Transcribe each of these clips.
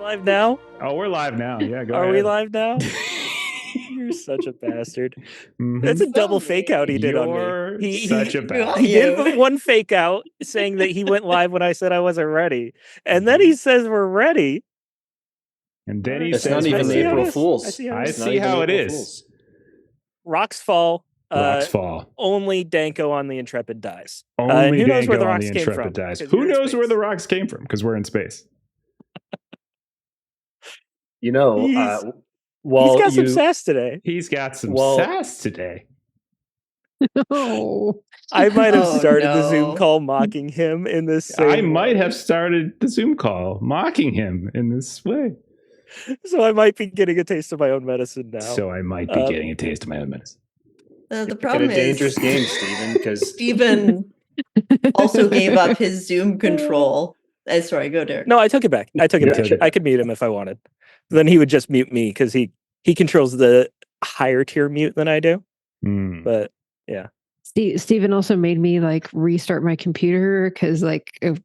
live now? Oh, we're live now. Yeah, go Are ahead. we live now? You're such a bastard. That's a double fake out he did on me. You're such a bastard. He did put one fake out saying that he went live when I said I wasn't ready. And then he says we're ready. And then he It's says not even we're ready. April Fool's. I see how it is. Rocks fall. Rocks fall. Only Danko on the Intrepid dies. Only who knows where the Danko on rocks the came Intrepid from? dies. 'Cause Who you're in knows where space. the rocks came from? Because we're in space. You know, He's got some sass today. He's got some sass today. Oh, I might have started the Zoom call mocking him in this same I might way. have started the Zoom call mocking him in this way. So I might be getting a taste of my own medicine now. So I might be getting a taste of my own medicine. The problem It's a dangerous is game, Steven, because Steven also gave up his Zoom control. Sorry, go Derek. No, I took it back. I took it back. I could mute him if I wanted. Then he would just mute me because he controls the higher tier mute than I do. But yeah. Steven also made me like restart my computer because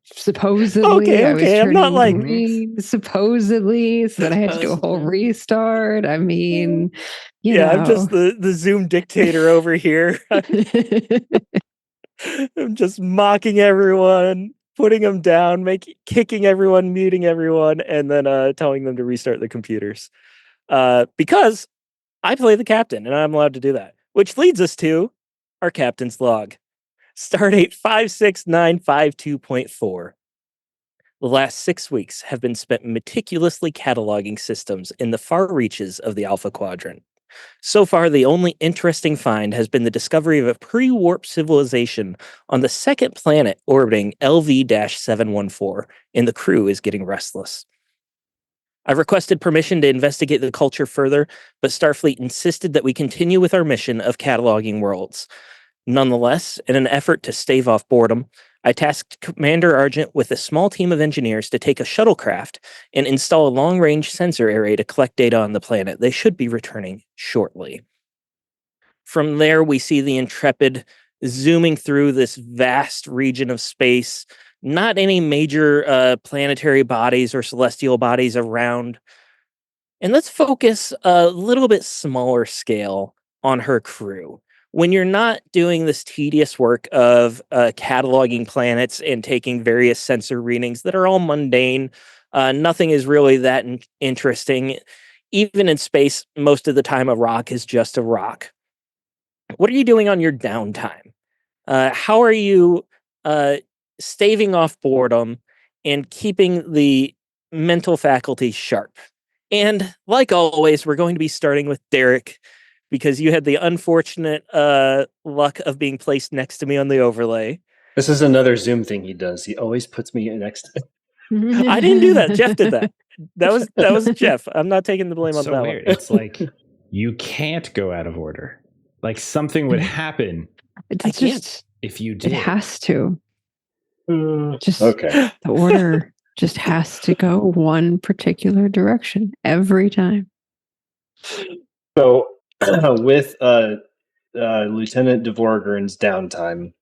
supposedly I was I'm not like green, supposedly, so then I had to do a whole restart. I mean, you know. I'm just the Zoom dictator over here. I'm just mocking everyone, putting them down, kicking everyone, muting everyone, and then telling them to restart the computers. Because I play the captain and I'm allowed to do that. Which leads us to our captain's log. Stardate 56952.4. The last 6 weeks have been spent meticulously cataloging systems in the far reaches of the Alpha Quadrant. So far, the only interesting find has been the discovery of a pre-warp civilization on the second planet orbiting LV-714, and the crew is getting restless. I've requested permission to investigate the culture further, but Starfleet insisted that we continue with our mission of cataloging worlds. Nonetheless, in an effort to stave off boredom, I tasked Commander Argent with a small team of engineers to take a shuttlecraft and install a long-range sensor array to collect data on the planet. They should be returning shortly. From there, we see the Intrepid zooming through this vast region of space. Not any major planetary bodies or celestial bodies around. And let's focus a little bit smaller scale on her crew. When you're not doing this tedious work of cataloging planets and taking various sensor readings that are all mundane, nothing is really that interesting. Even in space, most of the time a rock is just a rock. What are you doing on your downtime? How are you staving off boredom and keeping the mental faculty sharp? And like always, we're going to be starting with Derek, because you had the unfortunate luck of being placed next to me on the overlay. This is another Zoom thing he does. He always puts me next to him. I didn't do that. Jeff did that. That was Jeff. I'm not taking the blame on that weird. one. It's like you can't go out of order. Like something would happen. I can't. If you did. It has to. Just okay. The order just has to go one particular direction every time. So with Lieutenant Dvorggern's downtime,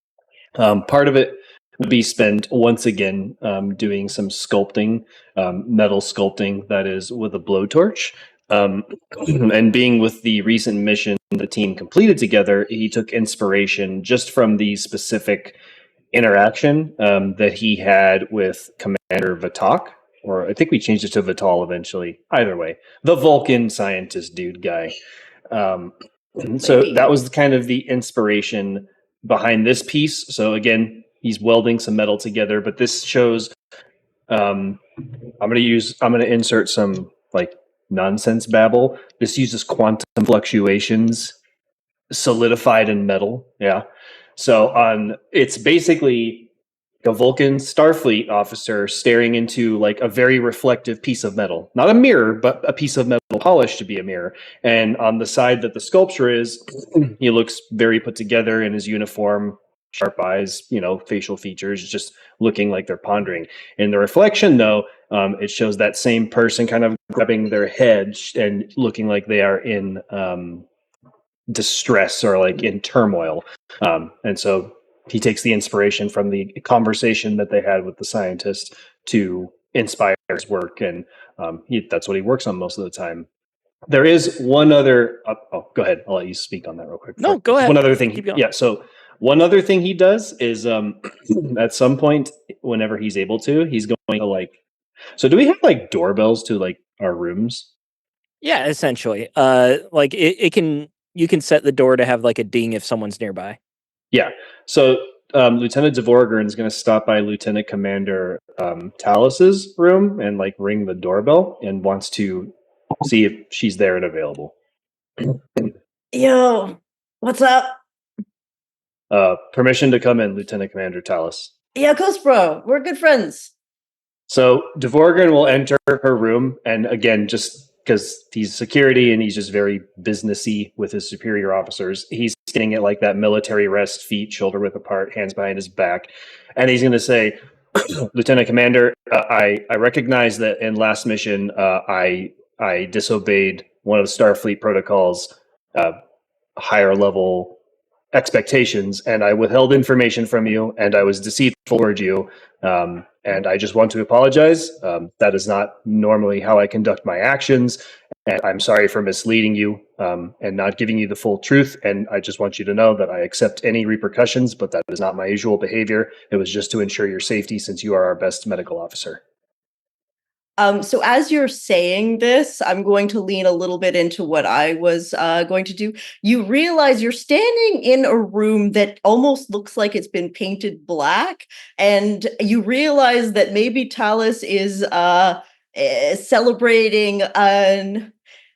part of it would be spent once again doing some sculpting, metal sculpting, that is with a blowtorch. And being with the recent mission the team completed together, he took inspiration just from the specific interaction that he had with Commander Vatak, or I think we changed it to Vital eventually. Either way, the Vulcan scientist dude guy. So that was kind of the inspiration behind this piece. So again, he's welding some metal together, but this shows. I'm gonna insert some like nonsense babble. This uses quantum fluctuations solidified in metal. Yeah. So it's basically a Vulcan Starfleet officer staring into like a very reflective piece of metal, not a mirror, but a piece of metal polished to be a mirror. And on the side that the sculpture is, he looks very put together in his uniform, sharp eyes, facial features, just looking like they're pondering. In the reflection, though, it shows that same person kind of grabbing their head and looking like they are in distress or like in turmoil. And so he takes the inspiration from the conversation that they had with the scientist to inspire his work, and that's what he works on most of the time. There is one other. Go ahead. I'll let you speak on that real quick. No, go ahead. One other thing. Keep going. Yeah. So one other thing he does is at some point, whenever he's able to, he's going to like. So do we have like doorbells to like our rooms? Yeah, essentially. Like you can set the door to have like a ding if someone's nearby. Yeah. So Lieutenant Dvorggern is going to stop by Lieutenant Commander Talas's room and like ring the doorbell and wants to see if she's there and available. Yo, what's up? Permission to come in, Lieutenant Commander Talas. Yeah, of course, bro. We're good friends. So Dvorggern will enter her room, and again, just because he's security and he's just very businessy with his superior officers, he's sitting at like that military rest, feet shoulder width apart, hands behind his back, and he's going to say, "Lieutenant Commander, I recognize that in last mission, I disobeyed one of the Starfleet protocols, higher level expectations, and I withheld information from you, and I was deceitful toward you, and I just want to apologize. That is not normally how I conduct my actions, and I'm sorry for misleading you and not giving you the full truth, and I just want you to know that I accept any repercussions, but that is not my usual behavior. It was just to ensure your safety since you are our best medical officer." So as you're saying this, I'm going to lean a little bit into what I was going to do. You realize you're standing in a room that almost looks like it's been painted black, and you realize that maybe Talas is celebrating an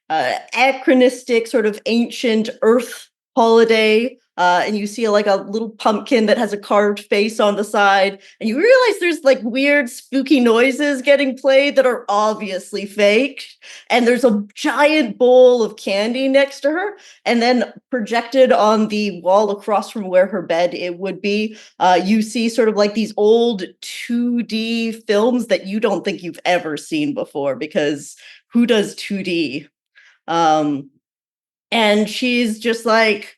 anachronistic sort of ancient Earth holiday. And you see like a little pumpkin that has a carved face on the side, and you realize there's like weird spooky noises getting played that are obviously fake, and there's a giant bowl of candy next to her, and then projected on the wall across from where her bed it would be, you see sort of like these old 2D films that you don't think you've ever seen before, because who does 2D? And she's just like,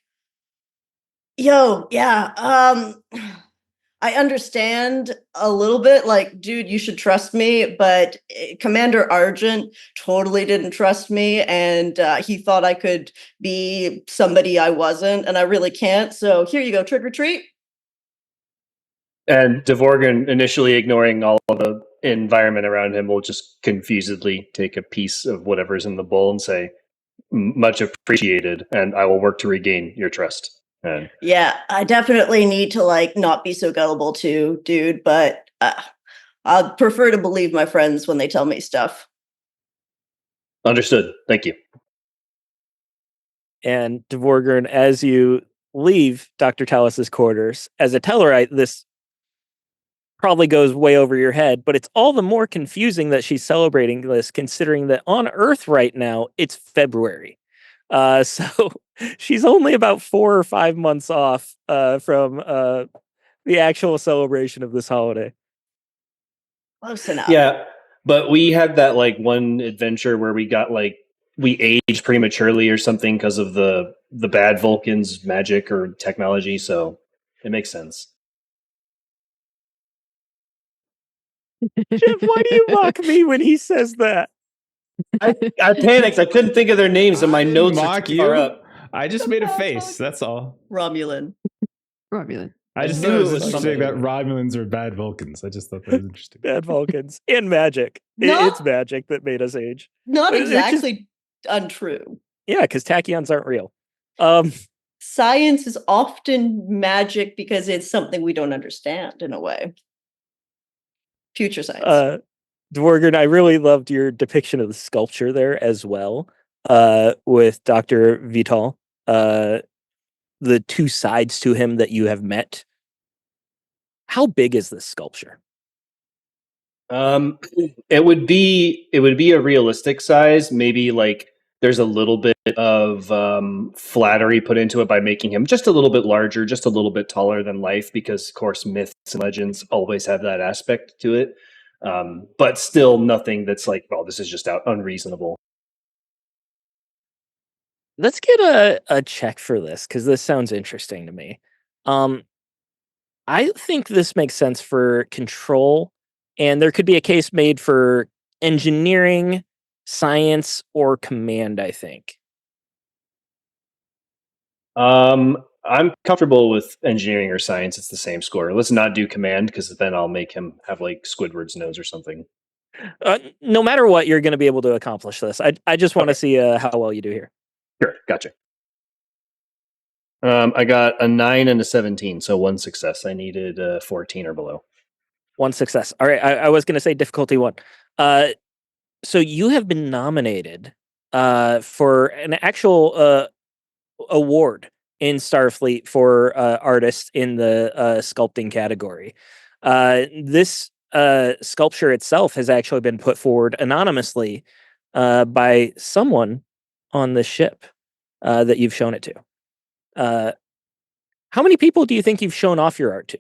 yo, yeah, I understand a little bit, like, dude, you should trust me, but Commander Argent totally didn't trust me, and he thought I could be somebody I wasn't, and I really can't, so here you go, trick or treat. And Dvorggern, initially ignoring all of the environment around him, will just confusedly take a piece of whatever's in the bowl and say, "Much appreciated, and I will work to regain your trust." And Yeah, I definitely need to like not be so gullible too, dude, but I'd prefer to believe my friends when they tell me stuff. understood. Thank you. And Dvorggern, as you leave Dr. Talas's quarters, as a Tellarite, this probably goes way over your head, but it's all the more confusing that she's celebrating this, considering that on Earth right now, it's February. So she's only about 4 or 5 months off from the actual celebration of this holiday. Close enough. Yeah, but we had that like one adventure where we got like we aged prematurely or something because of the bad Vulcans' magic or technology, so it makes sense. Jeff, why do you mock me when he says that? I panicked. I couldn't think of their names, and my notes are mock too far you. up. I just made a face. That's all. Romulan. Romulan. I just knew thought it it was was interesting that something. Romulans are bad Vulcans. I just thought that was interesting. Bad Vulcans and magic. No. It's magic that made us age. Not But it's just- exactly untrue. Yeah, because tachyons aren't real. Science is often magic because it's something we don't understand in a way. Future science. Dvorggern, I really loved your depiction of the sculpture there as well, with Dr. Vital. The two sides to him that you have met. How big is this sculpture? It would be a realistic size. Maybe like there's a little bit of flattery put into it by making him just a little bit larger, just a little bit taller than life, because of course myths and legends always have that aspect to it. But still nothing that's like, well, this is just unreasonable. Let's get a check for this, because this sounds interesting to me. I think this makes sense for control And there could be a case made for engineering, science, or command, I think. I'm comfortable with engineering or science. It's the same score. Let's not do command because then I'll make him have like Squidward's nose or something. No matter what, you're going to be able to accomplish this. I just want to Okay. see how well you do here. Sure, gotcha. I got a 9 and a 17, so 1 success. I needed 14 or below. 1 success. All right, I was going to say difficulty 1. So you have been nominated for an actual award in Starfleet for artists in the sculpting category. This sculpture itself has actually been put forward anonymously by someone on the ship that you've shown it to. How many people do you think you've shown off your art to?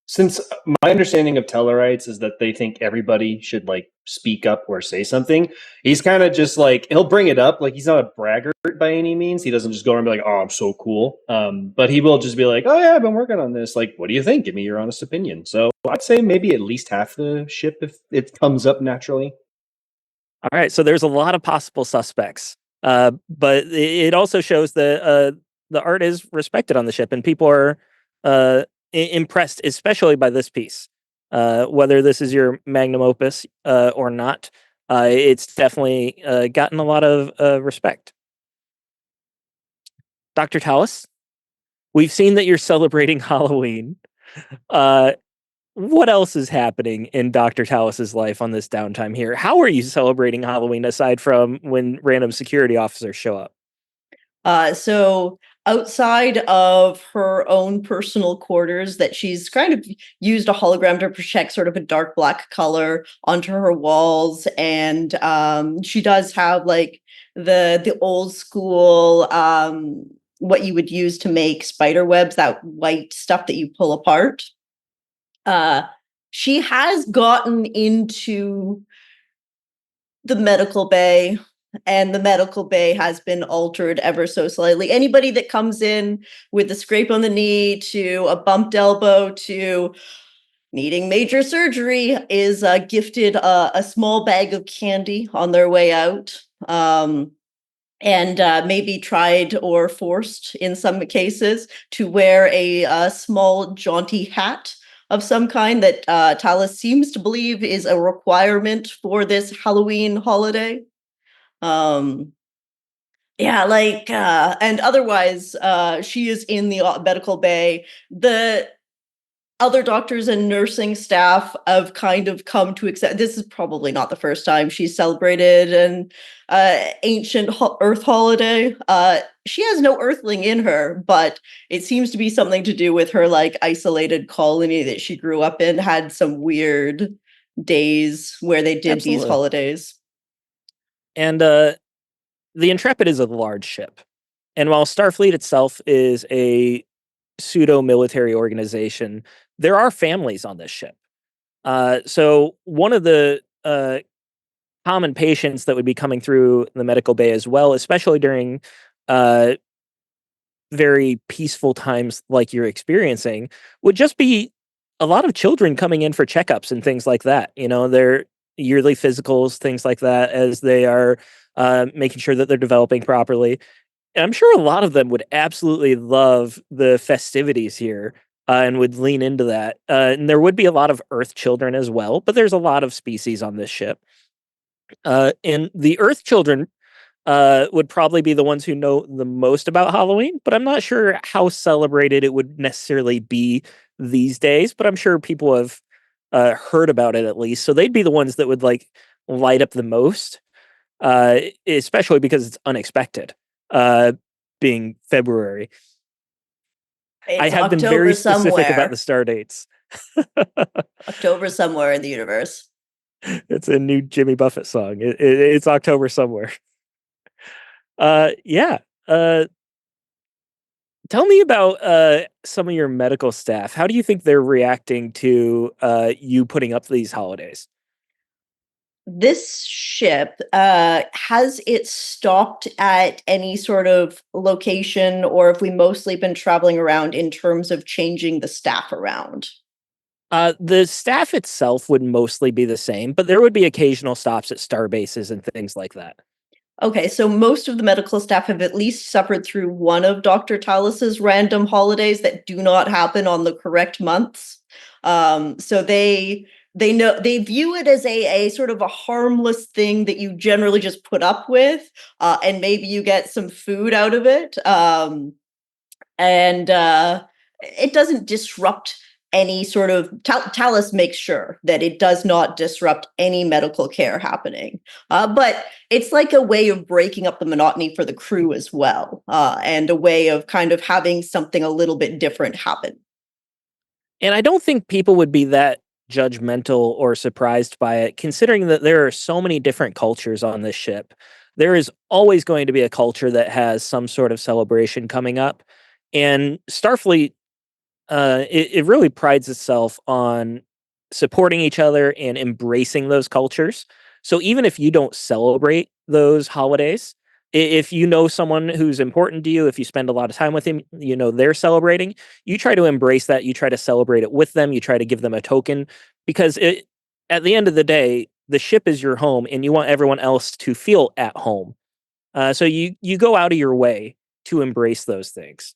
Since my understanding of Tellarites is that they think everybody should like speak up or say something, he's kind of just like he'll bring it up. Like he's not a braggart by any means. He doesn't just go around and be like, "Oh, I'm so cool." But he will just be like, "Oh yeah, I've been working on this. Like, what do you think? Give me your honest opinion." So I'd say maybe at least half the ship if it comes up naturally. All right, so there's a lot of possible suspects, but it also shows that the art is respected on the ship, and people are impressed, especially by this piece. Whether this is your magnum opus or not, it's definitely gotten a lot of respect. Dr. Talas, we've seen that you're celebrating Halloween. What else is happening in Dr. Talas's life on this downtime here? How are you celebrating Halloween aside from when random security officers show up? So outside of her own personal quarters that she's kind of used a hologram to project sort of a dark black color onto her walls, and she does have like the old school what you would use to make spider webs, that white stuff that you pull apart. She has gotten into the medical bay, and the medical bay has been altered ever so slightly. Anybody that comes in with a scrape on the knee to a bumped elbow to needing major surgery is gifted a small bag of candy on their way out. And maybe tried or forced in some cases to wear a small jaunty hat of some kind that Talas seems to believe is a requirement for this Halloween holiday. Um, yeah, like, and otherwise, she is in the medical bay. The other doctors and nursing staff have kind of come to accept this is probably not the first time she's celebrated an ancient earth holiday. She has no earthling in her, but it seems to be something to do with her like isolated colony that she grew up in, had some weird days where they did these Absolutely. holidays. And the Intrepid is a large ship. And while Starfleet itself is a pseudo-military organization, there are families on this ship. So one of the common patients that would be coming through the medical bay as well, especially during very peaceful times like you're experiencing, would just be a lot of children coming in for checkups and things like that. You know, their yearly physicals, things like that, as they are making sure that they're developing properly. And I'm sure a lot of them would absolutely love the festivities here and would lean into that. And there would be a lot of Earth children as well, but there's a lot of species on this ship. And the Earth children would probably be the ones who know the most about Halloween, but I'm not sure how celebrated it would necessarily be these days. But I'm sure people have heard about it at least, so they'd be the ones that would like light up the most, especially because it's unexpected. Being February, I It's have been very October specific about somewhere. the star dates. October somewhere in the universe. It's a new Jimmy Buffett song. It's October somewhere. Yeah. Tell me about some of your medical staff. How do you think they're reacting to you putting up these holidays? This ship, has it stopped at any sort of location, or have we mostly been traveling around in terms of changing the staff around? The staff itself would mostly be the same, but there would be occasional stops at star bases and things like that. Okay, so most of the medical staff have at least suffered through one of Dr. Talas's random holidays that do not happen on the correct months. So they view it as a sort of a harmless thing that you generally just put up with, and maybe you get some food out of it. And it doesn't disrupt any sort of Talas makes sure that it does not disrupt any medical care happening. But it's like a way of breaking up the monotony for the crew as well, and a way of kind of having something a little bit different happen. And I don't think people would be that judgmental or surprised by it, considering that there are so many different cultures on this ship. There is always going to be a culture that has some sort of celebration coming up. And Starfleet, it really prides itself on supporting each other and embracing those cultures. So even if you don't celebrate those holidays, if you know someone who's important to you, if you spend a lot of time with him, you know they're celebrating, you try to embrace that, you try to celebrate it with them, you try to give them a token, because at the end of the day, the ship is your home and you want everyone else to feel at home. So you go out of your way to embrace those things.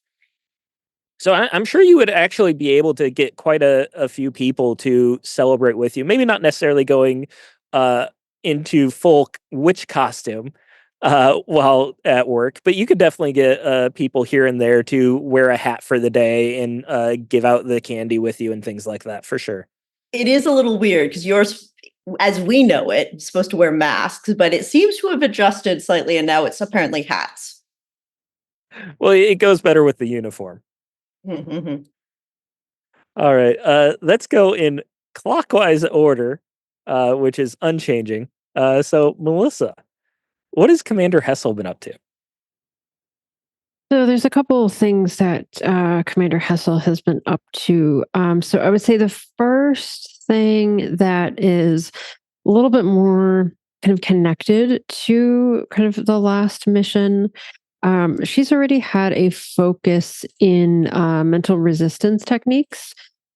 So I'm sure you would actually be able to get quite a few people to celebrate with you. Maybe not necessarily going uh, into full witch costume while at work, but you could definitely get people here and there to wear a hat for the day and give out the candy with you and things like that for sure. It is a little weird because yours, as we know it, supposed to wear masks, but it seems to have adjusted slightly, and now it's apparently hats. Well, it goes better with the uniform. Mhm. All right, let's go in clockwise order, which is unchanging. So, Melissa, what has Commander Hessel been up to? So there's a couple of things that Commander Hessel has been up to. So I would say the first thing that is a little bit more kind of connected to kind of the last mission. She's already had a focus in mental resistance techniques,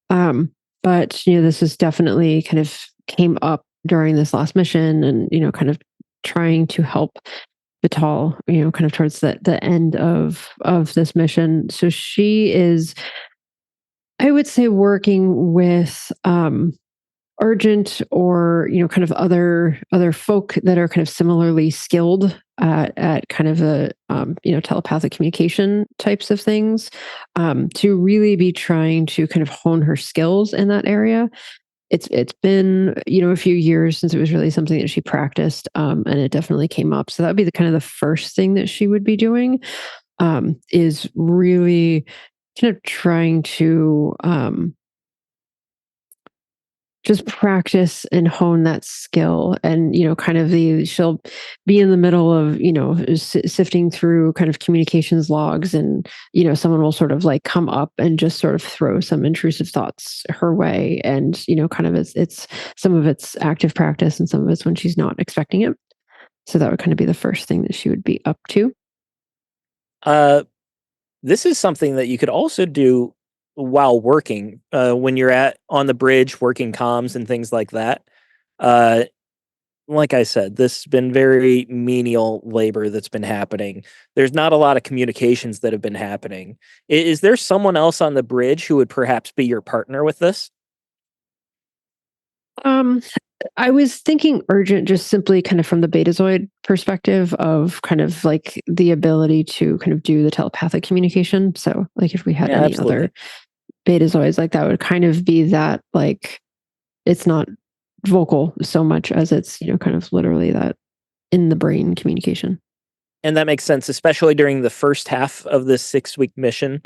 but this is definitely kind of came up during this last mission, and kind of trying to help Vital, kind of towards the end of this mission. So she is, I would say, working with Argent, or kind of other folk that are kind of similarly skilled at kind of the telepathic communication types of things, to really be trying to kind of hone her skills in that area. It's been a few years since it was really something that she practiced, and it definitely came up. So that would be the kind of the first thing that she would be doing, is really kind of trying to just practice and hone that skill. And kind of she'll be in the middle of sifting through kind of communications logs, and someone will sort of like come up and just sort of throw some intrusive thoughts her way, and kind of it's some of it's active practice and some of it's when she's not expecting it. So that would kind of be the first thing that she would be up to. This is something that you could also do while working, when you're on the bridge working comms and things like that. Like I said, this has been very menial labor that's been happening. There's not a lot of communications that have been happening. Is there someone else on the bridge who would perhaps be your partner with this? I was thinking Argent, just simply kind of from the Betazoid perspective of kind of like the ability to kind of do the telepathic communication. So like if we had any absolutely. other Betazoids, like that would kind of be that, like, it's not vocal so much as it's kind of literally that in the brain communication. And that makes sense, especially during the first half of this 6-week mission.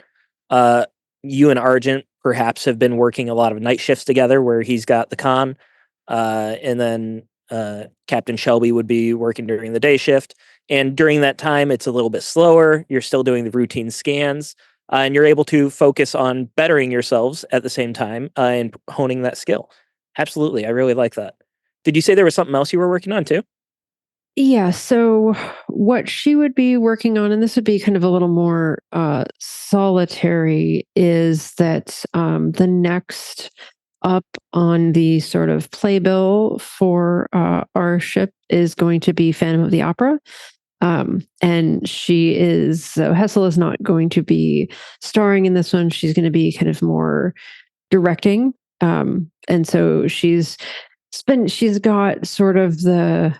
You and Argent perhaps have been working a lot of night shifts together, where he's got the con, and then Captain Shelby would be working during the day shift. And during that time, it's a little bit slower. You're still doing the routine scans, and you're able to focus on bettering yourselves at the same time, and honing that skill. Absolutely. I really like that. Did you say there was something else you were working on too? Yeah. So what she would be working on, and this would be kind of a little more solitary, is that the next up on the sort of playbill for our ship is going to be Phantom of the Opera. And Hessel is not going to be starring in this one. She's going to be kind of more directing. And so she's got sort of the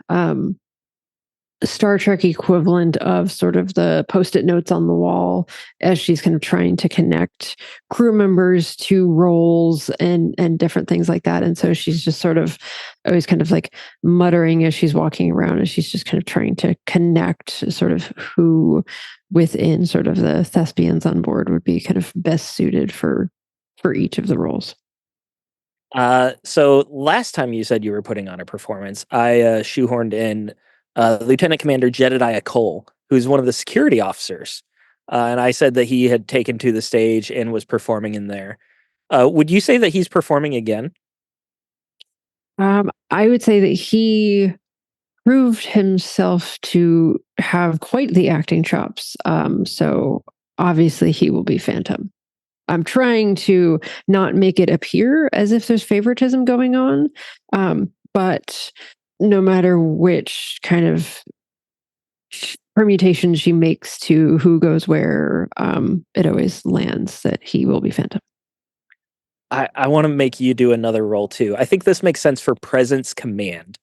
Star Trek equivalent of sort of the post-it notes on the wall as she's kind of trying to connect crew members to roles and different things like that. And so she's just sort of always kind of like muttering as she's walking around, and she's just kind of trying to connect sort of who within sort of the thespians on board would be kind of best suited for each of the roles. So last time you said you were putting on a performance, I shoehorned in Lieutenant Commander Jedediah Cole, who's one of the security officers. And I said that he had taken to the stage and was performing in there. Would you say that he's performing again? I would say that he proved himself to have quite the acting chops. So obviously he will be Phantom. I'm trying to not make it appear as if there's favoritism going on. But no matter which kind of permutation she makes to who goes where, it always lands that he will be Phantom. I want to make you do another role too. I think this makes sense for Presence Command,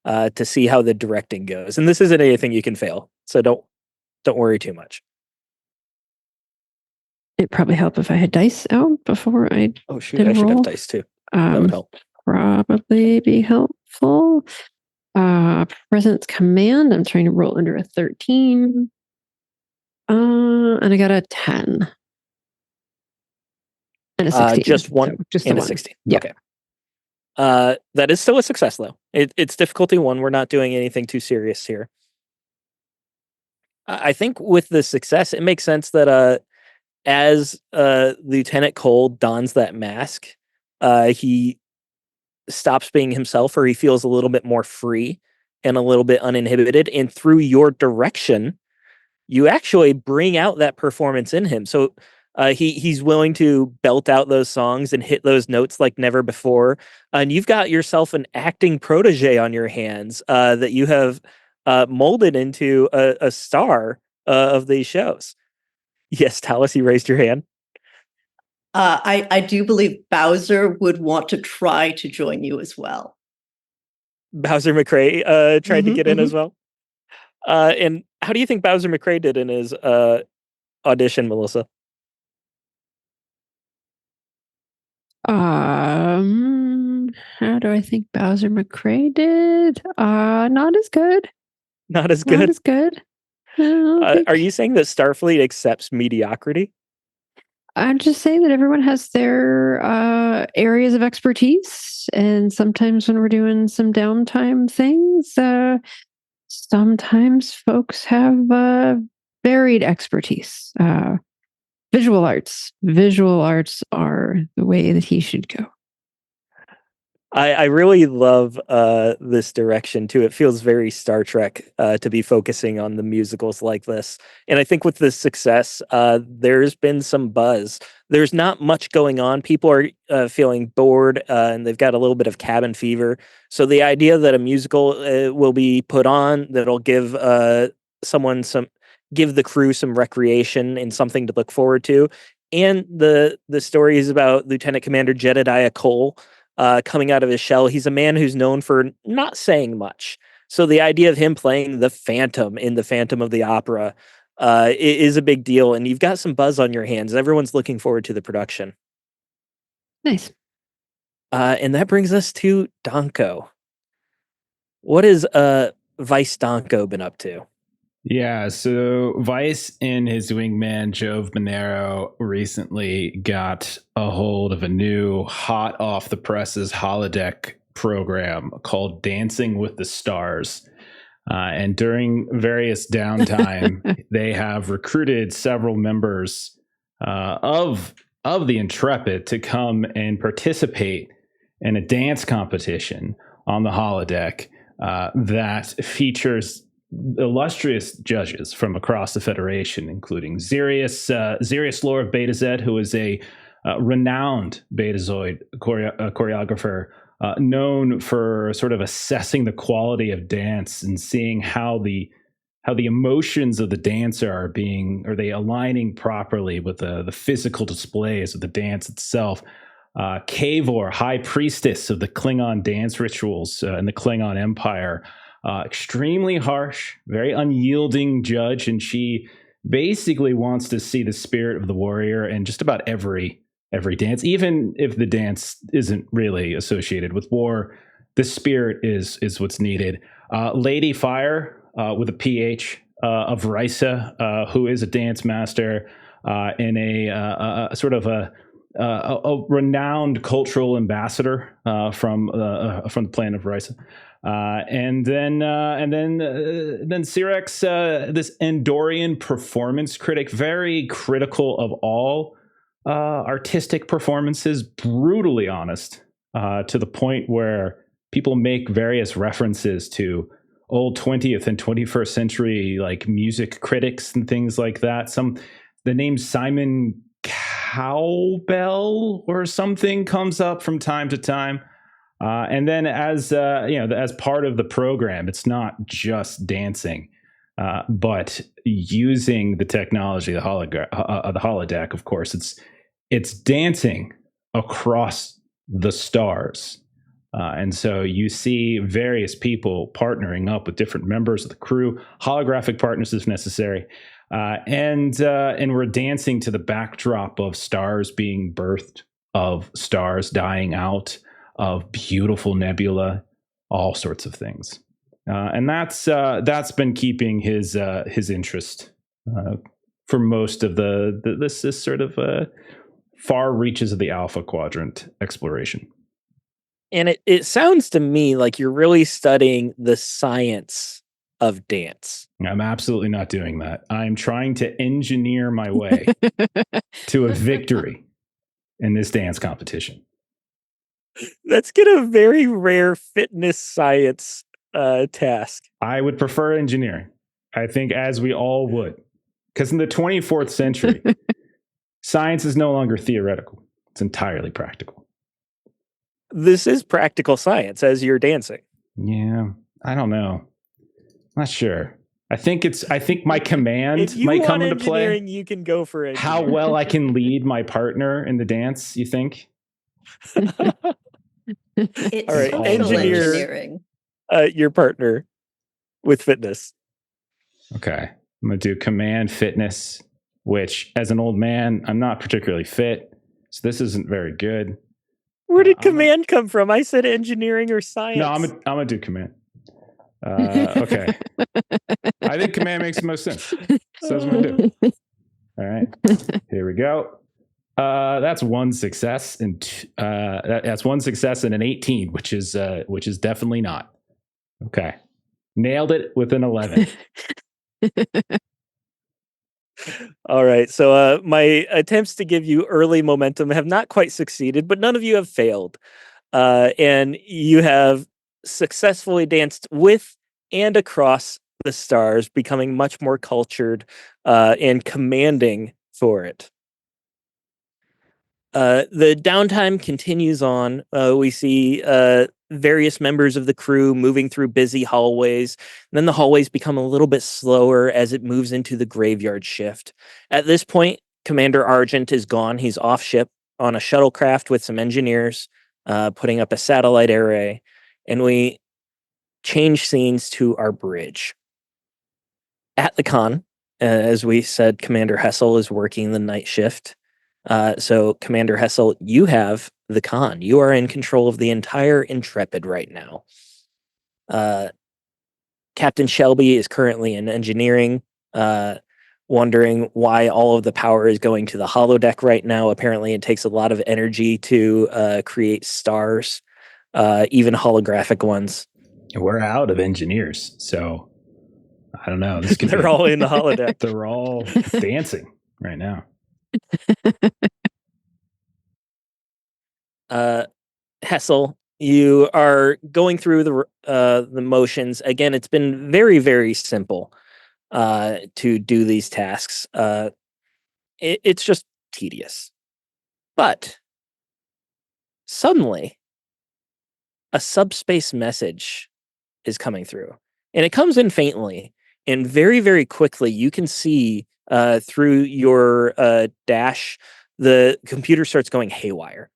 to see how the directing goes. And this isn't anything you can fail, so don't worry too much. It'd probably help if I had dice out before I. Oh shoot, I should have dice too. That would help. Probably be helpful. Presence Command. I'm trying to roll under a 13. And I got a 10. And a 16. Just one, so just and a one. 16. Yeah. Okay. That is still a success though. It's difficulty 1. We're not doing anything too serious here. I think with the success, it makes sense that as Lieutenant Cole dons that mask, he stops being himself, or he feels a little bit more free and a little bit uninhibited. And through your direction, you actually bring out that performance in him. So he's willing to belt out those songs and hit those notes like never before. And you've got yourself an acting protege on your hands that you have molded into a star of these shows. Yes, Talas, you raised your hand. I do believe Bowser would want to try to join you as well. Bowser McCrae tried to get in as well. And how do you think Bowser McCrae did in his audition, Melissa? How do I think Bowser McCrae did? Not as good. Not as good. Not as good. Are you saying that Starfleet accepts mediocrity? I'm just saying that everyone has their areas of expertise, and sometimes when we're doing some downtime things, sometimes folks have varied expertise. Visual arts are the way that he should go. I really love this direction too. It feels very Star Trek to be focusing on the musicals like this. And I think with this success, there's been some buzz. There's not much going on. People are feeling bored and they've got a little bit of cabin fever. So the idea that a musical will be put on that'll give give the crew some recreation and something to look forward to. And the story is about Lieutenant Commander Jedediah Cole. Coming out of his shell. He's a man who's known for not saying much. So the idea of him playing the Phantom in the Phantom of the Opera is a big deal. And you've got some buzz on your hands. Everyone's looking forward to the production. Nice. And that brings us to Donko. What has Vice Donko been up to? Yeah, so Vice and his wingman, Jove Monero, recently got a hold of a new hot off the presses holodeck program called Dancing with the Stars. And during various downtime, they have recruited several members of the Intrepid to come and participate in a dance competition on the holodeck that features illustrious judges from across the Federation, including Zh'Azollarh of Beta Z, who is a renowned Betazoid choreographer, known for sort of assessing the quality of dance and seeing how the emotions of the dancer are they aligning properly with the physical displays of the dance itself. Kavor, high priestess of the Klingon dance rituals in the Klingon Empire, extremely harsh, very unyielding judge, and she basically wants to see the spirit of the warrior in just about every dance, even if the dance isn't really associated with war. The spirit is what's needed. Lady Fire, with a PH, of Risa, who is a dance master and a sort of a renowned cultural ambassador from the planet of Risa. And then Sirex, this Andorian performance critic, very critical of all artistic performances, brutally honest, to the point where people make various references to old 20th and 21st century like music critics and things like that. The name Simon Cowbell or something comes up from time to time. And then as part of the program, it's not just dancing, but using the technology, the holodeck, of course. It's dancing across the stars. And so you see various people partnering up with different members of the crew, holographic partners if necessary. And we're dancing to the backdrop of stars being birthed, of stars dying out, of beautiful nebula, all sorts of things. And that's been keeping his interest for most of this sort of far reaches of the Alpha Quadrant exploration. And it sounds to me like you're really studying the science of dance. I'm absolutely not doing that. I'm trying to engineer my way to a victory in this dance competition. Let's get a very rare fitness science task. I would prefer engineering. I think as we all would. Because in the 24th century, science is no longer theoretical. It's entirely practical. This is practical science as you're dancing. Yeah, I don't know. Not sure. I think my command might come into play. You can go for it. How well I can lead my partner in the dance, you think? It's all right, social engineering. Your partner with fitness. Okay. I'm going to do command fitness, which as an old man, I'm not particularly fit. So this isn't very good. Where did command come from? I said engineering or science. No, I'm gonna do command. Okay. I think command makes the most sense. So that's what I'm gonna do. All right. Here we go. That's one success, and that's one success and an 18, which is definitely not. Okay. Nailed it with an 11. All right. So my attempts to give you early momentum have not quite succeeded, but none of you have failed. And you have successfully danced with and across the stars, becoming much more cultured and commanding for it. The downtime continues on. We see various members of the crew moving through busy hallways. And then the hallways become a little bit slower as it moves into the graveyard shift. At this point, Commander Argent is gone. He's off ship on a shuttlecraft with some engineers, putting up a satellite array. And we change scenes to our bridge. At the con, as we said, Commander Hessel is working the night shift. So, Commander Hessel, you have the con. You are in control of the entire Intrepid right now. Captain Shelby is currently in engineering, wondering why all of the power is going to the holodeck right now. Apparently, it takes a lot of energy to create stars, even holographic ones. We're out of engineers, so I don't know. This could They're all in the holodeck. They're all dancing right now. Hessel, you are going through the motions. Again, it's been very, very simple to do these tasks. It's just tedious. But suddenly, a subspace message is coming through, and it comes in faintly. And very, very quickly, you can see through your dash, the computer starts going haywire.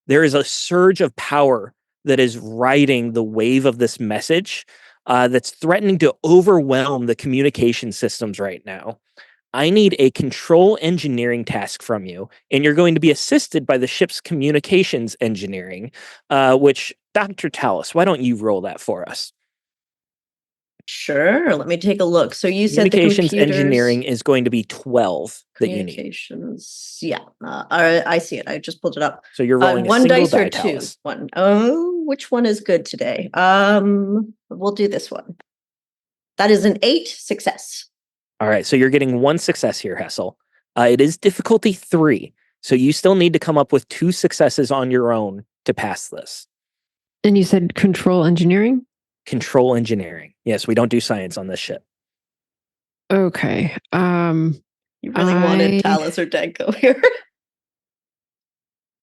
There is a surge of power that is riding the wave of this message that's threatening to overwhelm the communication systems right now. I need a control engineering task from you, and you're going to be assisted by the ship's communications engineering, which, Dr. Talas, why don't you roll that for us? Sure. Let me take a look. So you said the Communications computers, engineering is going to be 12 that you need. communications. Yeah, I see it. I just pulled it up. So you're rolling a One single dice or die, two? Talas. One. Oh, which one is good today? We'll do this one. That is an 8 success. All right, so you're getting one success here, Hessel. It is difficulty 3, so you still need to come up with 2 successes on your own to pass this. And you said control engineering? Control engineering. Yes, we don't do science on this ship. Okay. You really wanted Talas or Danko here.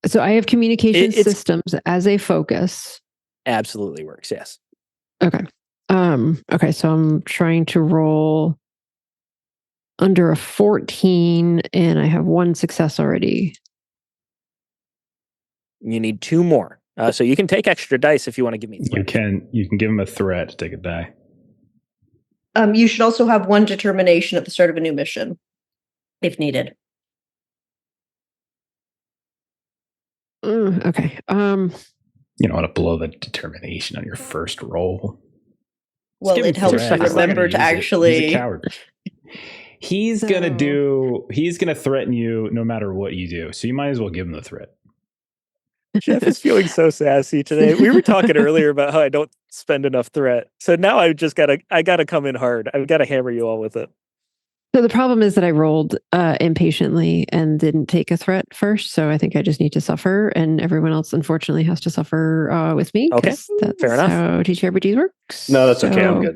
So I have communication It's- systems as a focus. Absolutely works, yes. Okay. Okay, so I'm trying to roll under a 14 and I have 1 success already. You need 2 more. So you can take extra dice if you want to give me 3. You can give him a threat to take a die. You should also have 1 determination at the start of a new mission, if needed. Okay. You don't want to blow the determination on your first roll. Well, give him it helps threat. to He's not gonna remember to use it. actually. He's a coward. He's gonna threaten you no matter what you do. So you might as well give him the threat. Jeff is feeling so sassy today. We were talking earlier about how I don't spend enough threat. So now I gotta come in hard. I've got to hammer you all with it. So the problem is that I rolled impatiently and didn't take a threat first. So I think I just need to suffer, and everyone else, unfortunately, has to suffer with me. Okay, 'cause that's fair enough. how TTRPGs works. No, that's okay. I'm So-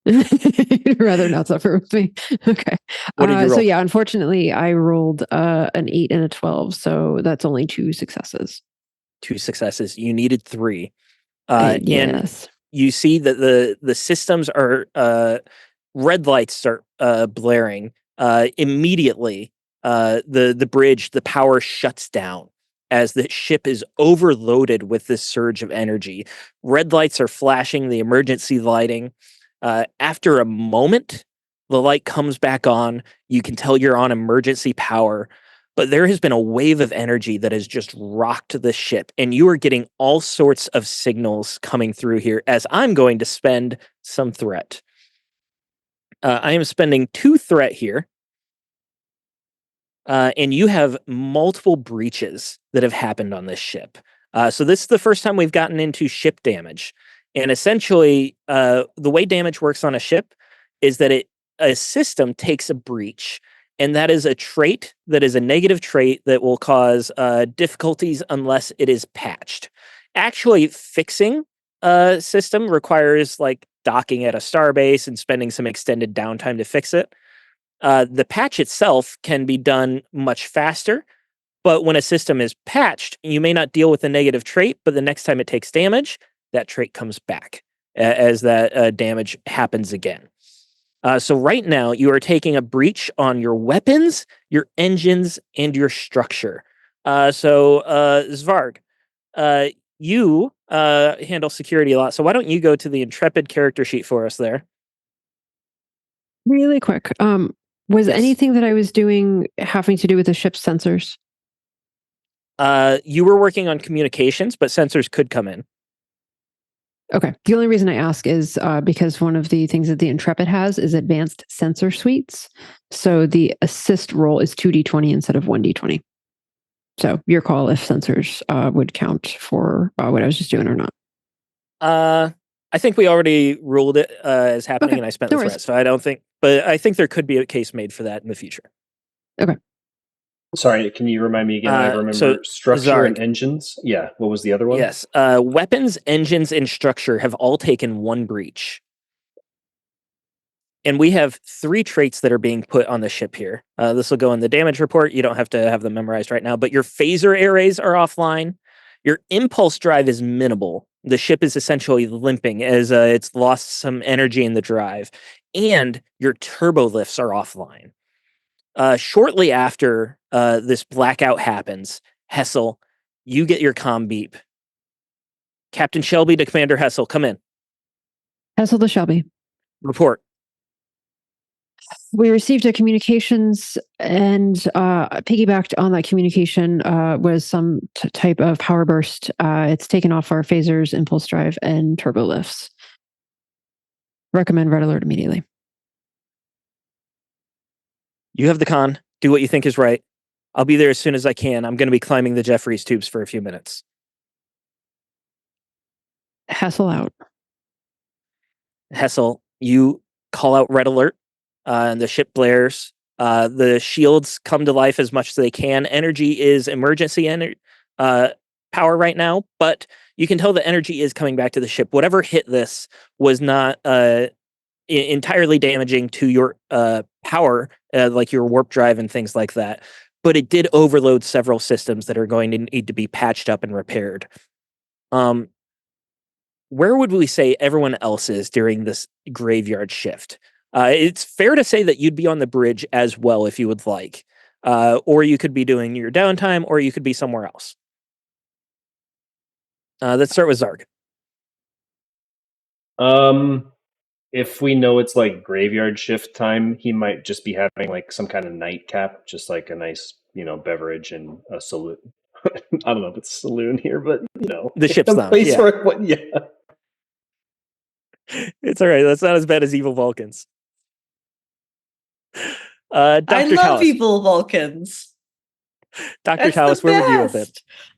good. You'd rather not suffer with me. Okay. What did you roll? So yeah, unfortunately, I rolled an 8 and a 12. So that's only 2 successes. 2 successes. You needed 3. And Yes. you see that the systems are red lights start blaring. Immediately, the bridge, the power shuts down as the ship is overloaded with this surge of energy. Red lights are flashing, the emergency lighting. After a moment, the light comes back on. You can tell you're on emergency power, but there has been a wave of energy that has just rocked the ship, and you are getting all sorts of signals coming through here as I'm going to spend some threat. I am spending 2 threat here. And you have multiple breaches that have happened on this ship. So this is the first time we've gotten into ship damage. And essentially, the way damage works on a ship is that a system takes a breach, and that is a trait that is a negative trait that will cause difficulties unless it is patched. Actually, fixing a system requires like docking at a starbase and spending some extended downtime to fix it. The patch itself can be done much faster, but when a system is patched, you may not deal with the negative trait, but the next time it takes damage, that trait comes back as that damage happens again. So right now, you are taking a breach on your weapons, your engines, and your structure. Zharg, you handle security a lot, so why don't you go to the Intrepid character sheet for us there? Really quick. Was Yes. anything that I was doing having to do with the ship's sensors? You were working on communications, but sensors could come in. Okay. The only reason I ask is because one of the things that the Intrepid has is advanced sensor suites. So the assist roll is 2d20 instead of 1d20. So your call if sensors would count for what I was just doing or not. I think we already ruled it as happening, Okay, and I spent no the worries. threat, so I don't think. But I think there could be a case made for that in the future. Sorry, can you remind me again? I remember so structure Zharg. and engines. Yeah, what was the other one? Yes, weapons, engines, and structure have all taken 1 breach. And we have 3 traits that are being put on the ship here. This will go in the damage report. You don't have to have them memorized right now, but your phaser arrays are offline. Your impulse drive is minimal. The ship is essentially limping as it's lost some energy in the drive. And your turbo lifts are offline. Shortly after this blackout happens, Hessel, you get your comm beep. Captain Shelby to Commander Hessel, come in. Hessel to Shelby. Report. We received a communications and piggybacked on that communication was some type of power burst. It's taken off our phasers, impulse drive, and turbo lifts. Recommend red alert immediately. You have the con. Do what you think is right. I'll be there as soon as I can. I'm going to be climbing the Jeffries tubes for a few minutes. Hessel out. Hessel, you call out red alert, and the ship blares. The shields come to life as much as they can. Energy is emergency power right now, but you can tell the energy is coming back to the ship. Whatever hit this was not entirely damaging to your power, like your warp drive and things like that, but it did overload several systems that are going to need to be patched up and repaired. Where would we say everyone else is during this graveyard shift? It's fair to say that you'd be on the bridge as well if you would like. Or you could be doing your downtime, or you could be somewhere else. Let's start with Zharg. If we know it's like graveyard shift time, he might just be having like some kind of nightcap, just like a nice, beverage and a saloon. I don't know if it's a saloon here, but The ship's a lounge, place yeah. where It's all right. That's not as bad as Evil Vulcans. Dr. I love Talas. Evil Vulcans. Dr. That's Talas, the where would you have been?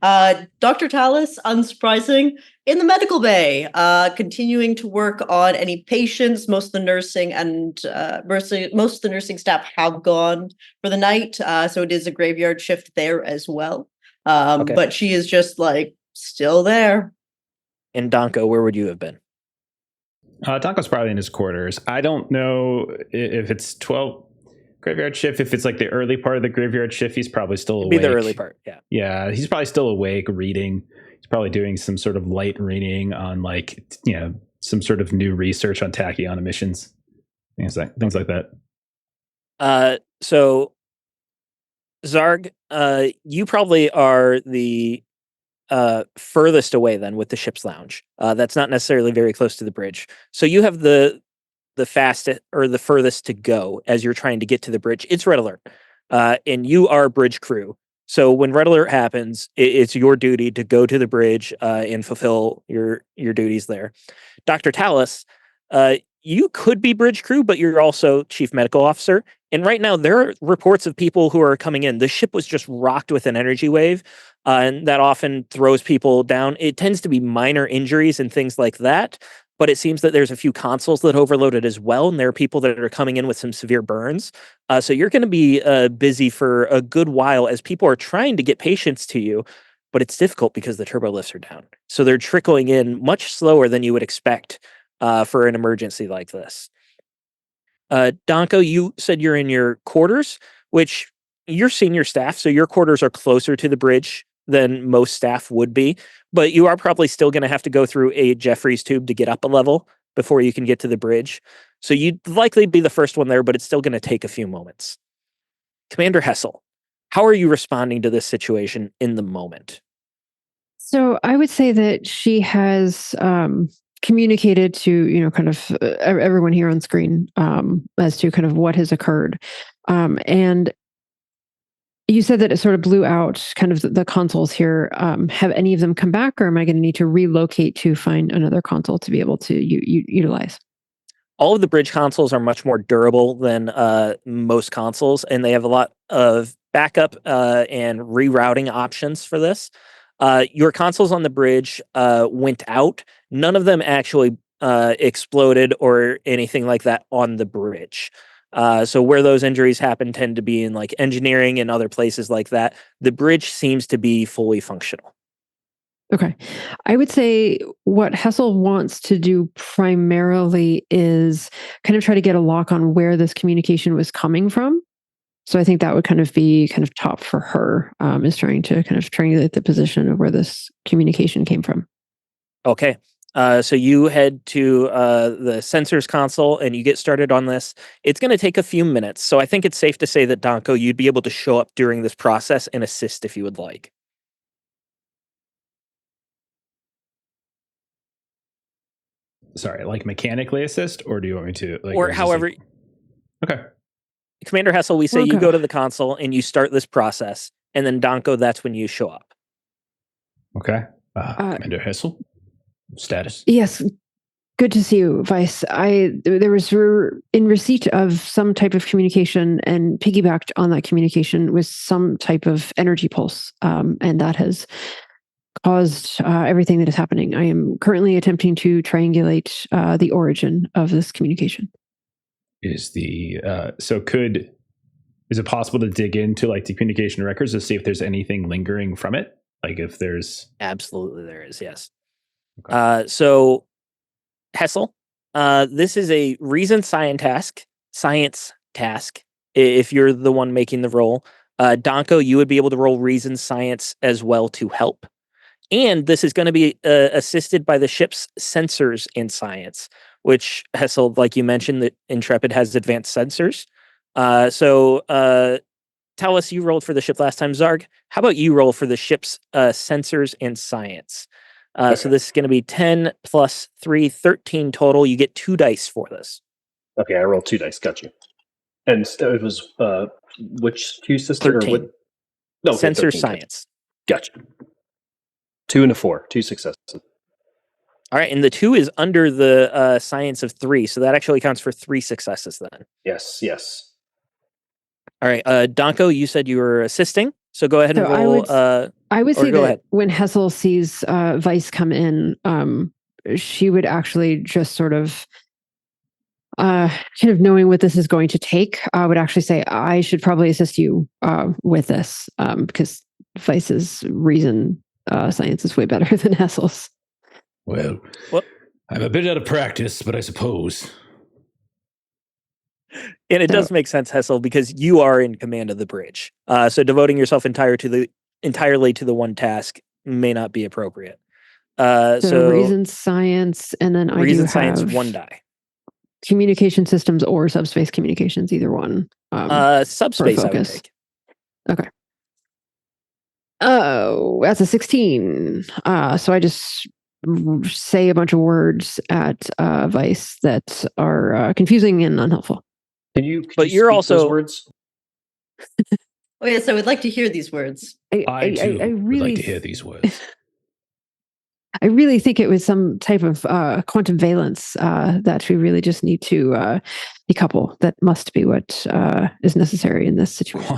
best. Dr. Talas, unsurprising, in the medical bay, continuing to work on any patients. Most of the nursing and most of the nursing staff have gone for the night, so it is a graveyard shift there as well. Okay. But she is just like still there. And Donko, where would you have been? Donko's probably in his quarters. I don't know if it's 12 graveyard shift. If it's like the early part of the graveyard shift, he's probably still awake. Be the early part, yeah. Yeah, he's probably still awake, reading. He's probably doing some sort of light reading on some sort of new research on tachyon emissions. Things like that. So Zharg, you probably are the furthest away then with the ship's lounge. That's not necessarily very close to the bridge. So you have the fastest or the furthest to go as you're trying to get to the bridge. It's red alert. And you are bridge crew. So when red alert happens, it's your duty to go to the bridge and fulfill your duties there. Dr. Talas, you could be bridge crew, but you're also chief medical officer. And right now there are reports of people who are coming in. The ship was just rocked with an energy wave, and that often throws people down. It tends to be minor injuries and things like that. But it seems that there's a few consoles that overloaded as well, and there are people that are coming in with some severe burns. So you're going to be busy for a good while as people are trying to get patients to you, but it's difficult because the turbo lifts are down. So they're trickling in much slower than you would expect for an emergency like this. Donko, you said you're in your quarters, which you're senior staff, so your quarters are closer to the bridge than most staff would be, but you are probably still going to have to go through a Jeffries tube to get up a level before you can get to the bridge. So you'd likely be the first one there, but it's still going to take a few moments. Commander Hessel, how are you responding to this situation in the moment? So I would say that she has communicated to, kind of everyone here on screen as to kind of what has occurred. And you said that it sort of blew out kind of the consoles here. Have any of them come back, or am I going to need to relocate to find another console to be able to utilize? All of the bridge consoles are much more durable than most consoles, and they have a lot of backup and rerouting options for this. Your consoles on the bridge went out. None of them actually exploded or anything like that on the bridge. So where those injuries happen tend to be in like engineering and other places like that. The bridge seems to be fully functional. Okay. I would say what Hessel wants to do primarily is kind of try to get a lock on where this communication was coming from. So I think that would kind of be kind of top for her, is trying to kind of triangulate the position of where this communication came from. Okay. So you head to the sensors console and you get started on this. It's going to take a few minutes. So I think it's safe to say that Donko, you'd be able to show up during this process and assist if you would like. Sorry, like mechanically assist, or do you want me to like? Or is this, however, like- Okay. Commander Hessel, we say you Okay. go to the console and you start this process, and then Donko, that's when you show up. Okay. Commander Hessel, status. Yes. Good to see you, Vice. There was in receipt of some type of communication, and piggybacked on that communication was some type of energy pulse, and that has caused everything that is happening. I am currently attempting to triangulate the origin of this communication. Is it possible to dig into like the communication records to see if there's anything lingering from it? Like if there's Absolutely, there is, yes. Okay. So, Hessel, this is a reason science task. If you're the one making the roll, Donko, you would be able to roll reason science as well to help. And this is going to be assisted by the ship's sensors in science, which Hessel, like you mentioned, that Intrepid has advanced sensors. Talas, you rolled for the ship last time. Zharg, how about you roll for the ship's sensors and science? So this is going to be 10 plus 3, 13 total. You get 2 dice for this. Okay, I rolled 2 dice. Got you. And it was which 2 system? 13. Or what? No, okay, Sensor 13, science. Gotcha. 2 and a 4. 2 successes. All right, and the 2 is under the science of 3, so that actually counts for 3 successes then. Yes. All right, Donko, you said you were assisting, so go ahead and So roll. I would say go that ahead. when Hessel sees Vice come in, she would actually just sort of, kind of knowing what this is going to take, would actually say, I should probably assist you with this, because Vice's reason science is way better than Hessel's. Well, What? I'm a bit out of practice, but I suppose. And it does make sense, Hessel, because you are in command of the bridge. So devoting yourself entirely to the one task may not be appropriate. So reason science, and then reason I do science have 1 die. communication systems or subspace communications, either one. Subspace, I would focus. take. Okay. Oh, that's a 16. So I just say a bunch of words at Vice that are confusing and unhelpful. Could you But you you're speak also- those words? Oh yes, I would like to hear these words. I too I would really like to hear these words. I really think it was some type of quantum valence that we really just need to decouple. That must be what is necessary in this situation.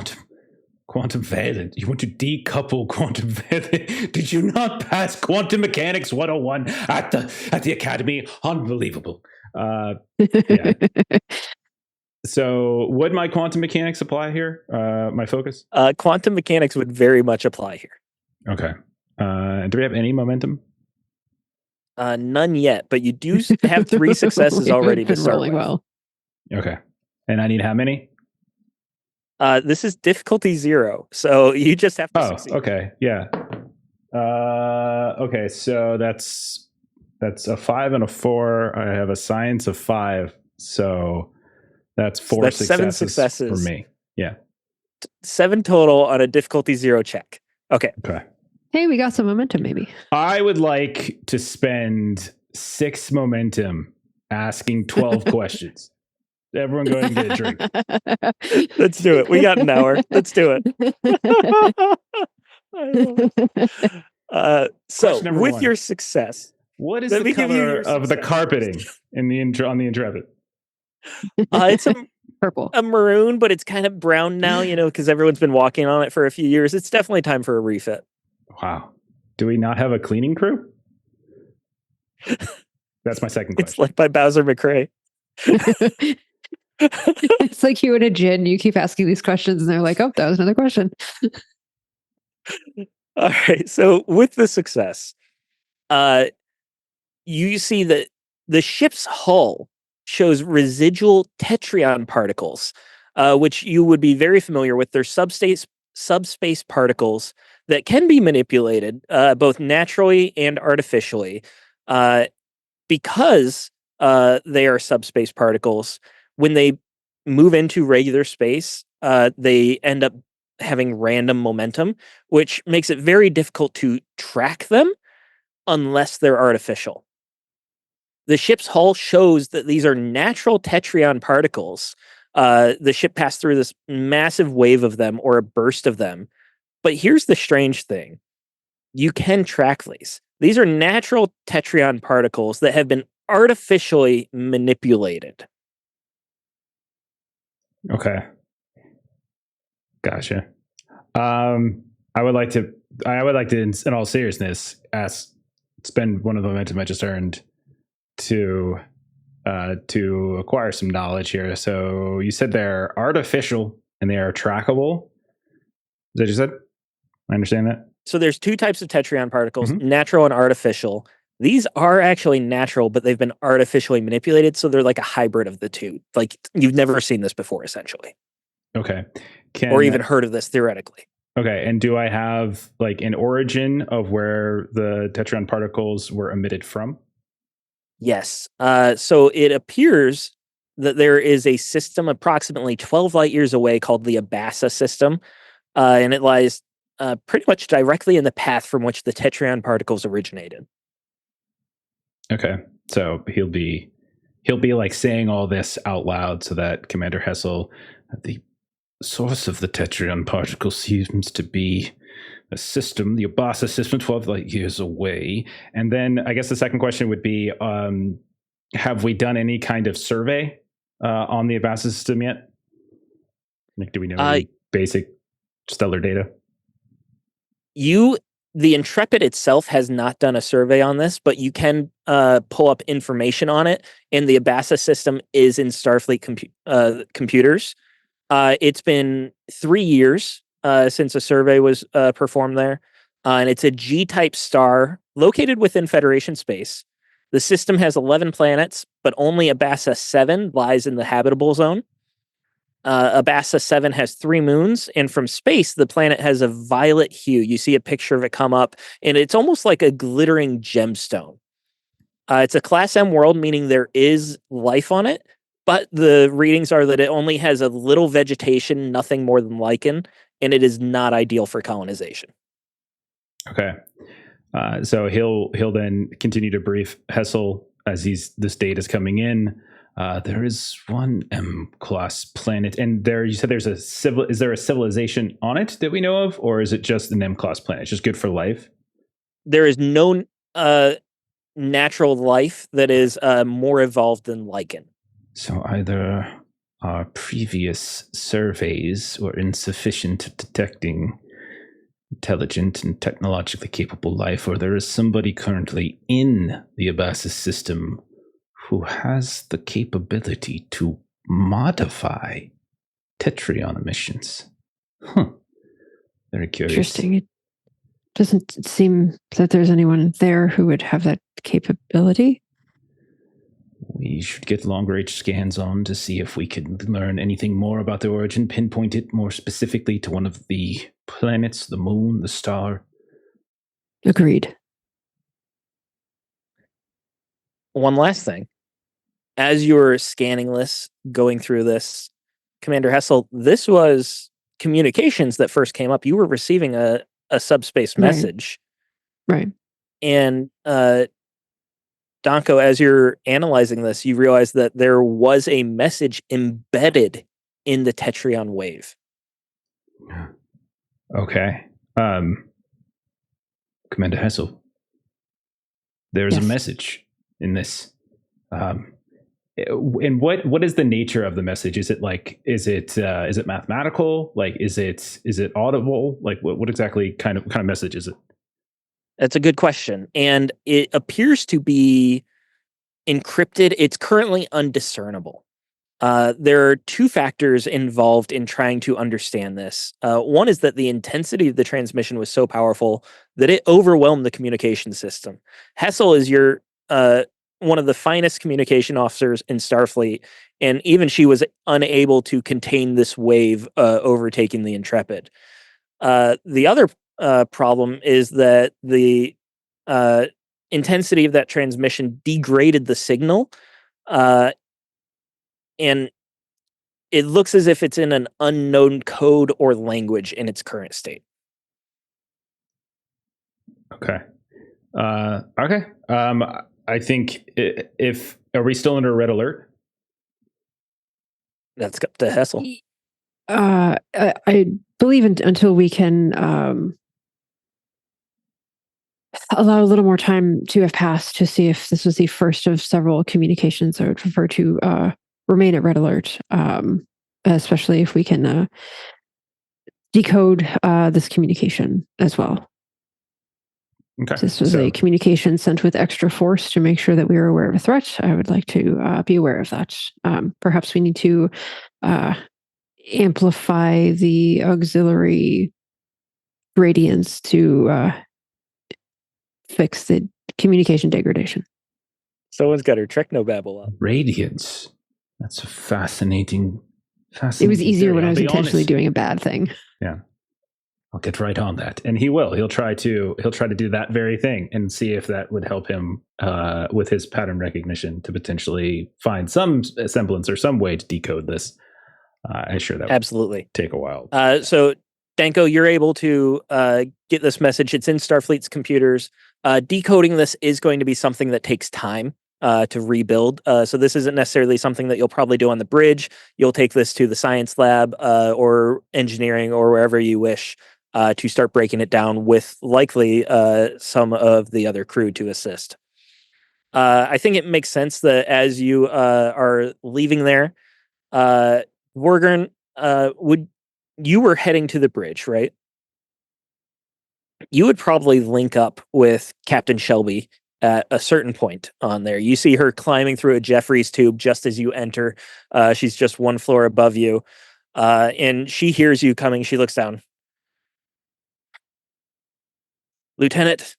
Quantum valent. You want to decouple quantum valent? Did you not pass quantum mechanics 101 at the academy? Unbelievable. Yeah. So would my quantum mechanics apply here? My focus? Quantum mechanics would very much apply here. Okay. Do we have any momentum? None yet, but you do have 3 successes already to Been start rolling with. well. Okay. And I need how many? This is difficulty 0, so you just have to succeed. Okay. Yeah. Okay, so that's a 5 and a 4. I have a science of 5, so that's 4 that's 7 successes for me. Yeah. 7 total on a difficulty 0 check. Okay. Hey, we got some momentum, maybe. I would like to spend 6 momentum asking 12 questions. Everyone go ahead and get a drink. Let's do it. We got an hour. Let's do it. So, Question number with 1. your success, What is let the me give you color your of the success. carpeting on the Intrepid? It's Purple. a maroon, but it's kind of brown now, because everyone's been walking on it for a few years. It's definitely time for a refit. Wow. Do we not have a cleaning crew? That's my second It's question. like by Bowser McRae. It's like you and a gin. You keep asking these questions, and they're like, "Oh, that was another question." All right. So with the success, you see that the ship's hull shows residual tetryon particles, which you would be very familiar with. They're subspace particles that can be manipulated both naturally and artificially. Because they are subspace particles, when they move into regular space, they end up having random momentum, which makes it very difficult to track them unless they're artificial. The ship's hull shows that these are natural tetryon particles. The ship passed through this massive wave of them or a burst of them. But here's the strange thing. You can track these. These are natural tetryon particles that have been artificially manipulated. Okay. Gotcha. I would like to, in all seriousness, spend one of the momentum I just earned to acquire some knowledge here. So you said they're artificial and they are trackable. Is that what you said? I understand that. So there's two types of tetryon particles, natural and artificial. These are actually natural, but they've been artificially manipulated, so they're like a hybrid of the two. Like, you've never seen this before, essentially. Okay. Or even heard of this, theoretically. Okay, and do I have, like, an origin of where the tetryon particles were emitted from? Yes. So it appears that there is a system approximately 12 light years away called the Abasa system, and it lies pretty much directly in the path from which the tetryon particles originated. Okay, so he'll be like saying all this out loud so that Commander Hessel, the source of the tetryon particle seems to be a system, the Abasa system, 12 light years away. And then I guess the second question would be, have we done any kind of survey on the Abasa system yet? Like, do we know any basic stellar data? The Intrepid itself has not done a survey on this, but you can pull up information on it, and the Abasa system is in Starfleet computers. It's been 3 years since a survey was performed there, and it's a G-type star located within Federation space. The system has 11 planets, but only Abasa 7 lies in the habitable zone. Abasa 7 has 3 moons, and from space, the planet has a violet hue. You see a picture of it come up, and it's almost like a glittering gemstone. It's a Class M world, meaning there is life on it, but the readings are that it only has a little vegetation, nothing more than lichen, and it is not ideal for colonization. Okay. So he'll then continue to brief Hessel as this data is coming in. There is one M-class planet, and you said there's is there a civilization on it that we know of, or is it just an M-class planet? It's just good for life? There is no natural life that is more evolved than lichen. So either our previous surveys were insufficient at detecting intelligent and technologically capable life, or there is somebody currently in the Abasa system who has the capability to modify tetryon emissions. Very curious. Interesting. It doesn't seem that there's anyone there who would have that capability. We should get long-range scans on to see if we can learn anything more about the origin, pinpoint it more specifically to one of the planets, the moon, the star. Agreed. One last thing. As you're scanning this, going through this, Commander Hessel, this was communications that first came up. You were receiving a subspace message. Right. And Donko, as you're analyzing this, you realize that there was a message embedded in the tetryon wave. Okay. Commander Hessel, there's a message in this. And what is the nature of the message? Is it mathematical? Like, is it audible? Like, what exactly kind of message is it? That's a good question. And it appears to be encrypted. It's currently undiscernible. There are two factors involved in trying to understand this. One is that the intensity of the transmission was so powerful that it overwhelmed the communication system. Hessel is your one of the finest communication officers in Starfleet, and even she was unable to contain this wave overtaking the Intrepid. The other problem is that the intensity of that transmission degraded the signal, and it looks as if it's in an unknown code or language in its current state. Okay. Okay. I think if are we still under red alert? That's up to Hessel. I believe until we can allow a little more time to have passed to see if this was the first of several communications. I would prefer to remain at red alert, especially if we can decode this communication as well. Okay. This was a communication sent with extra force to make sure that we were aware of a threat. I would like to be aware of that. Perhaps we need to amplify the auxiliary gradients to fix the communication degradation. Someone's got her technobabble up. Radiance. That's a fascinating. It was easier when I was I'll be intentionally honest. doing a bad thing. Yeah. I'll get right on that. And he will. He'll try to do that very thing and see if that would help him with his pattern recognition to potentially find some semblance or some way to decode this. I'm sure that Absolutely would take a while. So, Danko, you're able to get this message. It's in Starfleet's computers. Decoding this is going to be something that takes time to rebuild. So this isn't necessarily something that you'll probably do on the bridge. You'll take this to the science lab or engineering or wherever you wish to start breaking it down with likely some of the other crew to assist. I think it makes sense that as you are leaving there, Dvorggern, you were heading to the bridge, right? You would probably link up with Captain Shelby at a certain point on there. You see her climbing through a Jeffries tube just as you enter. She's just one floor above you. And she hears you coming. She looks down. Lieutenant,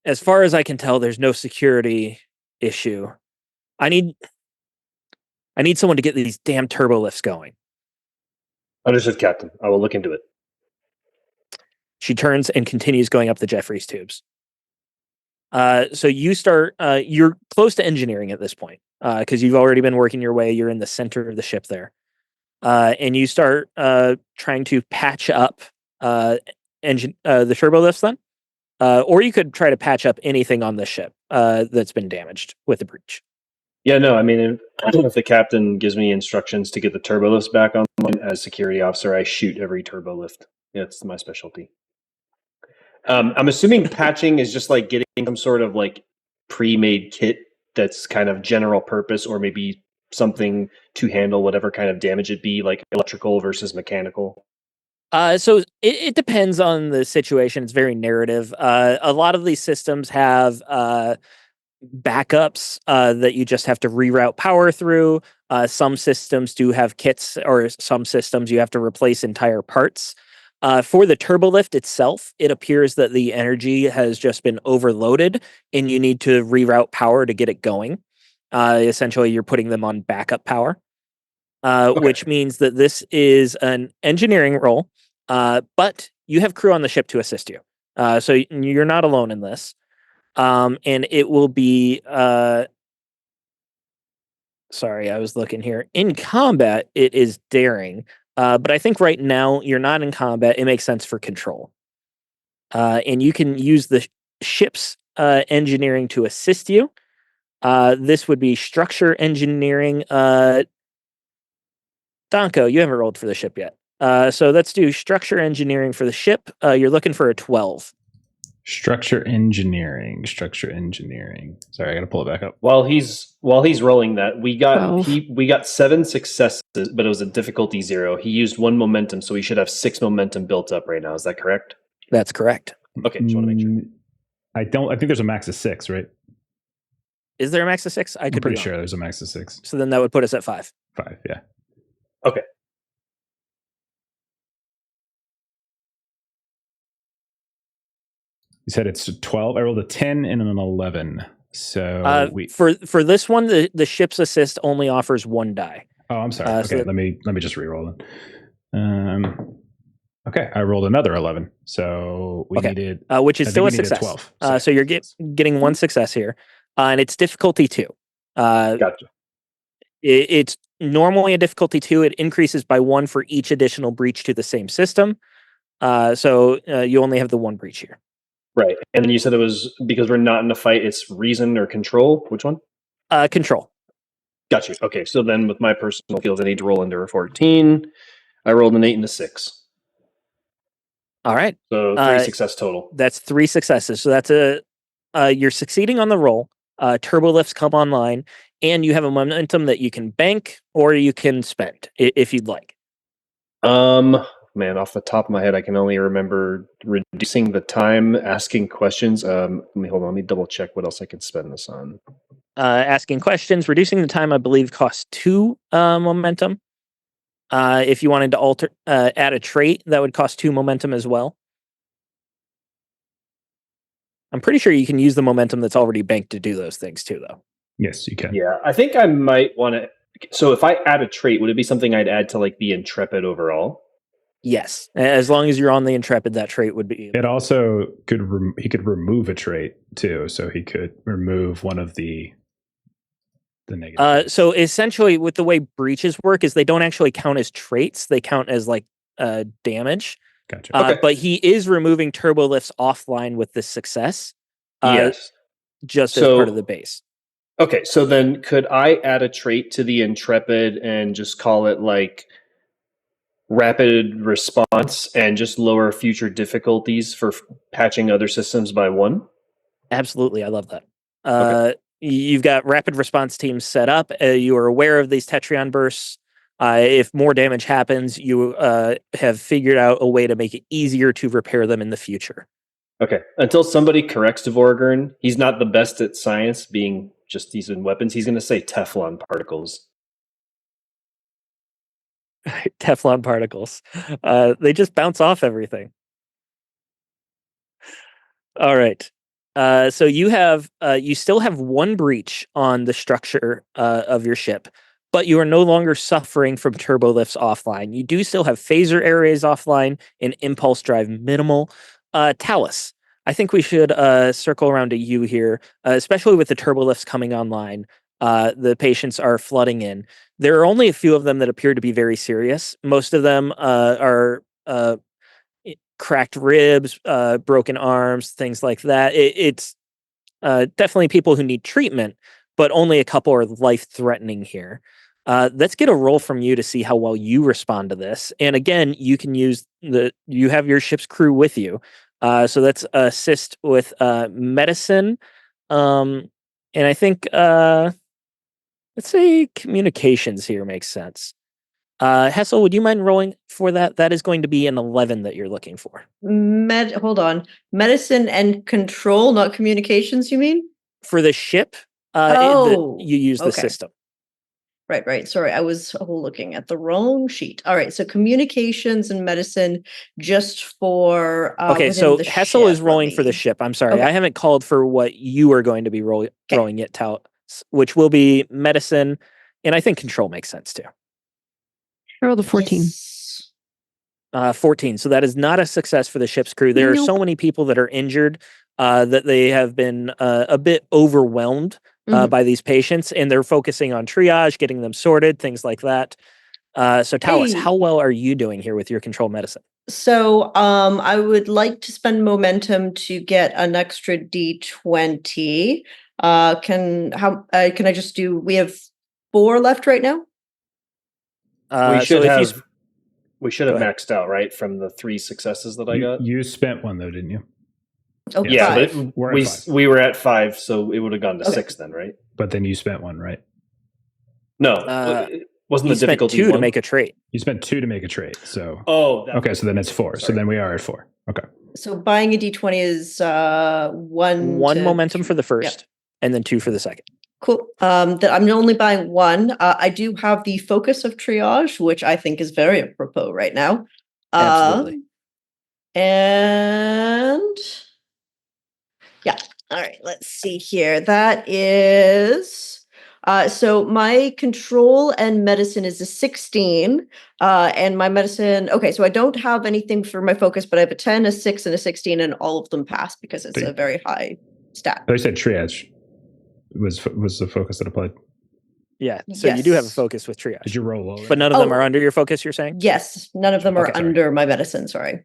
as far as I can tell, there's no security issue. I need someone to get these damn turbo lifts going. Understood, Captain. I will look into it. She turns and continues going up the Jeffries tubes. So you start, you're close to engineering at this point, because you've already been working your way. You're in the center of the ship there. And you start trying to patch up the turbo lifts then. Or you could try to patch up anything on the ship that's been damaged with the breach. Yeah, no, I mean, if the captain gives me instructions to get the turbo lifts back on, as security officer, I shoot every turbo lift. Yeah, it's my specialty. I'm assuming patching is just like getting some sort of like pre-made kit that's kind of general purpose, or maybe something to handle whatever kind of damage it be, like electrical versus mechanical. So it depends on the situation. It's very narrative. A lot of these systems have backups that you just have to reroute power through. Some systems do have kits, or some systems you have to replace entire parts. For the turbolift itself, it appears that the energy has just been overloaded and you need to reroute power to get it going. Essentially, you're putting them on backup power, which means that this is an engineering role, but you have crew on the ship to assist you. So you're not alone in this. And it will be... sorry, I was looking here. In combat, it is daring. But I think right now you're not in combat. It makes sense for control. And you can use the ship's engineering to assist you. This would be structure engineering. Danko, you haven't rolled for the ship yet. So let's do structure engineering for the ship. You're looking for a 12. Structure engineering. Sorry, I gotta pull it back up. While he's rolling that, we got 12. 7 successes, but it was a difficulty 0. He used 1 momentum, so we should have 6 momentum built up right now. Is that correct? That's correct. Okay, just want to make sure. I think there's a max of 6, right? Is there a max of 6? I I'm could be pretty wrong. sure there's a max of 6. So then that would put us at 5. 5, yeah. Okay. You said it's 12. I rolled a 10 and an 11. So for this one, the ship's assist only offers 1 die. Oh, I'm sorry. so Okay, let me just re-roll it. Okay, I rolled another 11. So we needed, which is I still a think we needed success. 12. So you're getting 1 success here, and it's difficulty 2. Gotcha. It's normally a difficulty 2. It increases by 1 for each additional breach to the same system. So you only have the 1 breach here. Right. And then you said it was because we're not in a fight, it's reason or control. Which one? Control. Got you. Okay. So then with my personal skills, I need to roll under a 14. I rolled an 8 and a 6. All right. So 3 success total. That's 3 successes. So that's you're succeeding on the roll. Turbo lifts come online, and you have a momentum that you can bank or you can spend if you'd like. Man, off the top of my head, I can only remember reducing the time, asking questions. Let me double check what else I could spend this on. Asking questions, reducing the time, I believe, costs 2 momentum. If you wanted to add a trait, that would cost 2 momentum as well. I'm pretty sure you can use the momentum that's already banked to do those things too, though. Yes, you can. Yeah, I think I might want to. So if I add a trait, would it be something I'd add to like the Intrepid overall? Yes, as long as you're on the Intrepid, that trait would be. It also could he could remove a trait too, so he could remove one of the negative. So essentially, with the way breaches work, is they don't actually count as traits; they count as like damage. Gotcha. Okay. But he is removing turbo lifts offline with this success. Yes, just as part of the base. Okay, so then could I add a trait to the Intrepid and just call it like rapid response and just lower future difficulties for patching other systems by 1? Absolutely, I love that. Okay. You've got rapid response teams set up. You are aware of these Tetrion bursts. If more damage happens, you have figured out a way to make it easier to repair them in the future. Okay, until somebody corrects Dvorggern, he's not the best at science, being just using weapons. He's going to say Teflon particles. Teflon particles. They just bounce off everything. All right. So you still have 1 breach on the structure of your ship, but you are no longer suffering from turbo lifts offline. You do still have phaser arrays offline and impulse drive minimal. Talas, I think we should circle around to you here, especially with the turbo lifts coming online. The patients are flooding in. There are only a few of them that appear to be very serious. Most of them are cracked ribs, broken arms, things like that. It's definitely people who need treatment, but only a couple are life-threatening here. Let's get a roll from you to see how well you respond to this. And again, you can use you have your ship's crew with you. So let's assist with medicine. And I think let's say communications here makes sense. Hessel, would you mind rolling for that? That is going to be an 11 that you're looking for. Hold on. Medicine and control, not communications, you mean? For the ship, you use the system. Right. Sorry, I was looking at the wrong sheet. All right, so communications and medicine just for okay, so Hessel is rolling for the ship. I'm sorry, I haven't called for what you are going to be rolling yet, Tal, which will be medicine, and I think control makes sense too. I rolled a 14. Yes. 14. So that is not a success for the ship's crew. There are so many people that are injured that they have been a bit overwhelmed by these patients, and they're focusing on triage, getting them sorted, things like that. So Talas, how well are you doing here with your control medicine? So I would like to spend momentum to get an extra D20. Can I just do? We have 4 left right now. We should have maxed out, right, from the 3 successes that I got. You spent 1 though, didn't you? Oh, yeah, 5. But we were at 5, so it would have gone to 6 then, right? But then you spent 1, right? No, wasn't the difficulty 2 to make a trait? You spent 2 to make a trait. So okay, so then it's 4. So then we are at 4. Okay. So buying a D20 is 1 momentum for the first, and then 2 for the second. Cool. That I'm only buying one. I do have the focus of triage, which I think is very apropos right now. Absolutely. And yeah. All right. Let's see here. That is so my control and medicine is a 16. And my medicine, okay, so I don't have anything for my focus, but I have a 10, a 6, and a 16, and all of them pass because it's a very high stat. I said triage was the focus that applied. Yeah. So you do have a Yes. focus with triage. Did you roll lower? But none of them are under your focus, you're saying? Yes, none of them are Okay. under my medicine, sorry.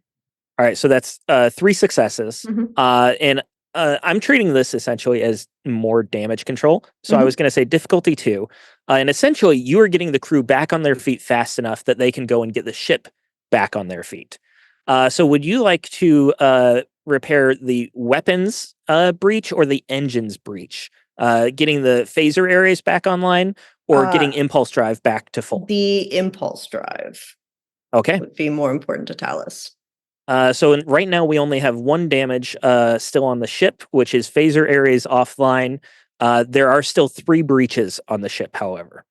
All right. So that's 3 successes. Mhm. And I'm treating this essentially as more damage control. So I was going to say difficulty 2. And essentially, you are getting the crew back on their feet fast enough that they can go and get the ship back on their feet. So would you like to repair the weapons breach or the engines breach? Getting the phaser areas back online or getting impulse drive back to full? The impulse drive Okay. would be more important to Talas. So right now we only have 1 damage still on the ship, which is phaser areas offline. There are still 3 breaches on the ship, however.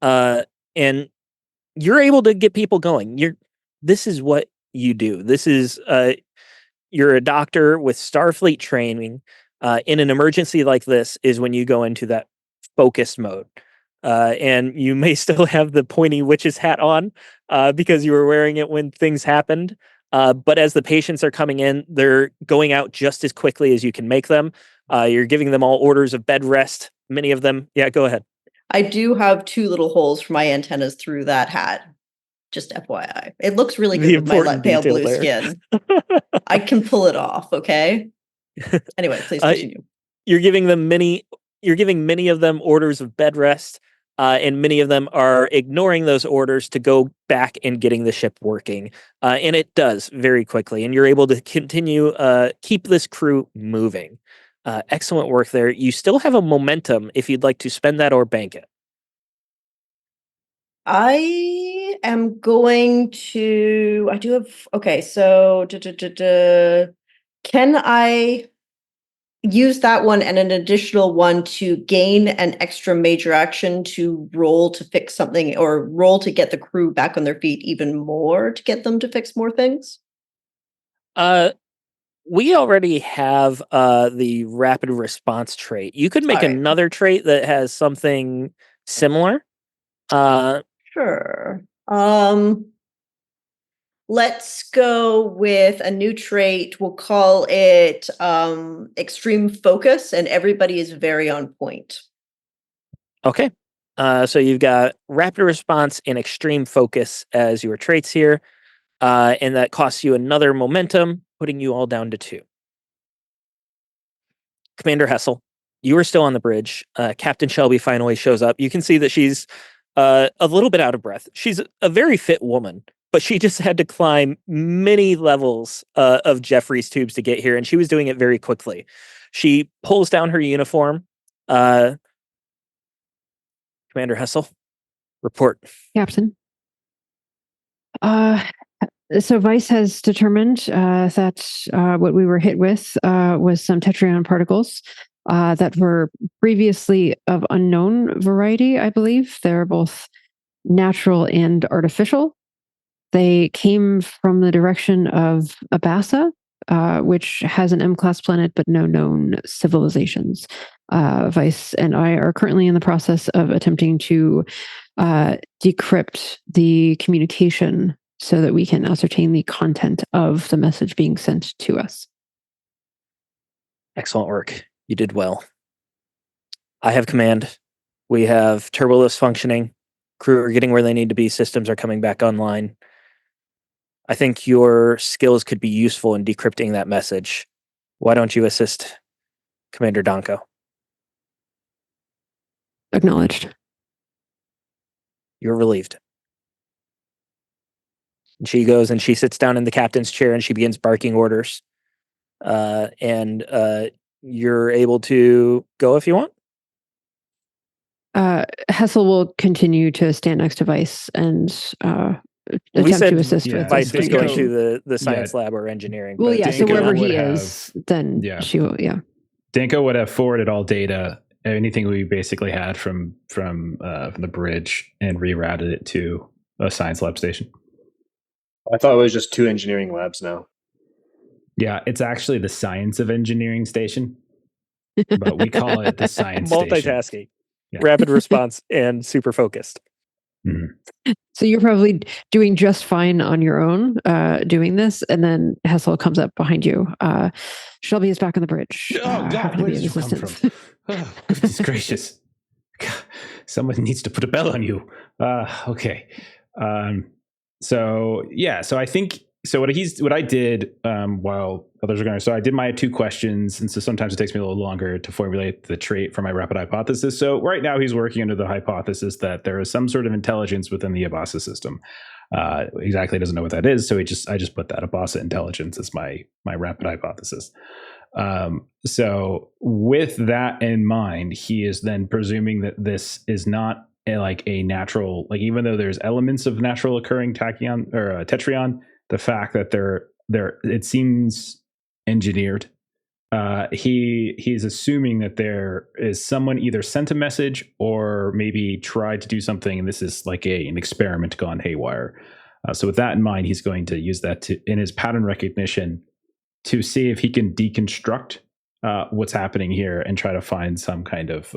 And you're able to get people going. This is what you do. This is you're a doctor with Starfleet training. In an emergency like this is when you go into that focus mode. And you may still have the pointy witch's hat on because you were wearing it when things happened. But as the patients are coming in, they're going out just as quickly as you can make them. You're giving them all orders of bed rest. Many of them. Yeah, go ahead. I do have 2 little holes for my antennas through that hat. Just FYI. It looks really good with my pale blue skin. I can pull it off, okay? Anyway, please continue. You're giving many of them orders of bed rest. And many of them are ignoring those orders to go back and getting the ship working. And it does very quickly. And you're able to continue, keep this crew moving. Excellent work there. You still have a momentum if you'd like to spend that or bank it. I am going to, I do have, okay, so can I use that one and an additional one to gain an extra major action to roll to fix something or roll to get the crew back on their feet even more to get them to fix more things? We already have the rapid response trait. You could make All right. another trait that has something similar. Sure. Let's go with a new trait. We'll call it extreme focus, and everybody is very on point. Okay. So you've got rapid response and extreme focus as your traits here. And that costs you another momentum, putting you all down to 2. Commander Hessel, you are still on the bridge. Captain Shelby finally shows up. You can see that she's a little bit out of breath. She's a very fit woman, but she just had to climb many levels of Jeffrey's tubes to get here, and she was doing it very quickly. She pulls down her uniform. Commander Hessel, report. Captain. So Vice has determined that what we were hit with was some tetryon particles that were previously of unknown variety, I believe. They're both natural and artificial. They came from the direction of Abasa, which has an M-class planet but no known civilizations. Vice and I are currently in the process of attempting to decrypt the communication so that we can ascertain the content of the message being sent to us. Excellent work. You did well. I have command. We have turbolifts functioning. Crew are getting where they need to be. Systems are coming back online. I think your skills could be useful in decrypting that message. Why don't you assist Commander Donko? Acknowledged. You're relieved. And she goes and she sits down in the captain's chair and she begins barking orders. And you're able to go if you want. Hessel will continue to stand next to Vice and attempt to assist with Vice was going communication. to the science lab or engineering. Well, yeah, so Danko wherever he would is, then yeah. she will, yeah. Danko would have forwarded all data anything we basically had from the bridge and rerouted it to a science lab station. I thought it was just 2 engineering labs now. Yeah, it's actually the science of engineering station, but we call it the science station. Multitasking, Yeah. rapid response, and super focused. Mm-hmm. So you're probably doing just fine on your own, doing this, and then Hessel comes up behind you. Shelby is back on the bridge. Oh God, happy to where be did of you come assistance. from? Oh, goodness gracious! God, someone needs to put a bell on you. Okay. So I think what I did while others are going. So I did my 2 questions, and so sometimes it takes me a little longer to formulate the trait for my rapid hypothesis. So right now he's working under the hypothesis that there is some sort of intelligence within the Abasa system. Exactly doesn't know what that is, so I just put that Abasa intelligence as my rapid hypothesis. So with that in mind, he is then presuming that this is not a natural, like, even though there's elements of natural occurring tachyon or tetryon, the fact that they're it seems engineered. He's assuming that there is someone either sent a message or maybe tried to do something, and this is like an experiment gone haywire. So with that in mind, he's going to use that in his pattern recognition to see if he can deconstruct what's happening here and try to find some kind of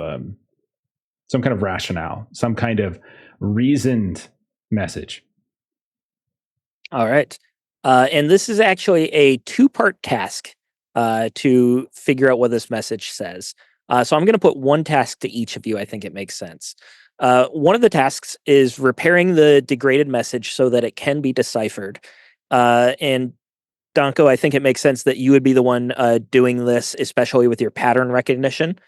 rationale, some kind of reasoned message. All right. And this is actually a 2-part task to figure out what this message says. So I'm going to put 1 task to each of you. I think it makes sense. One of the tasks is repairing the degraded message so that it can be deciphered. And Donko, I think it makes sense that you would be the one doing this, especially with your pattern recognition,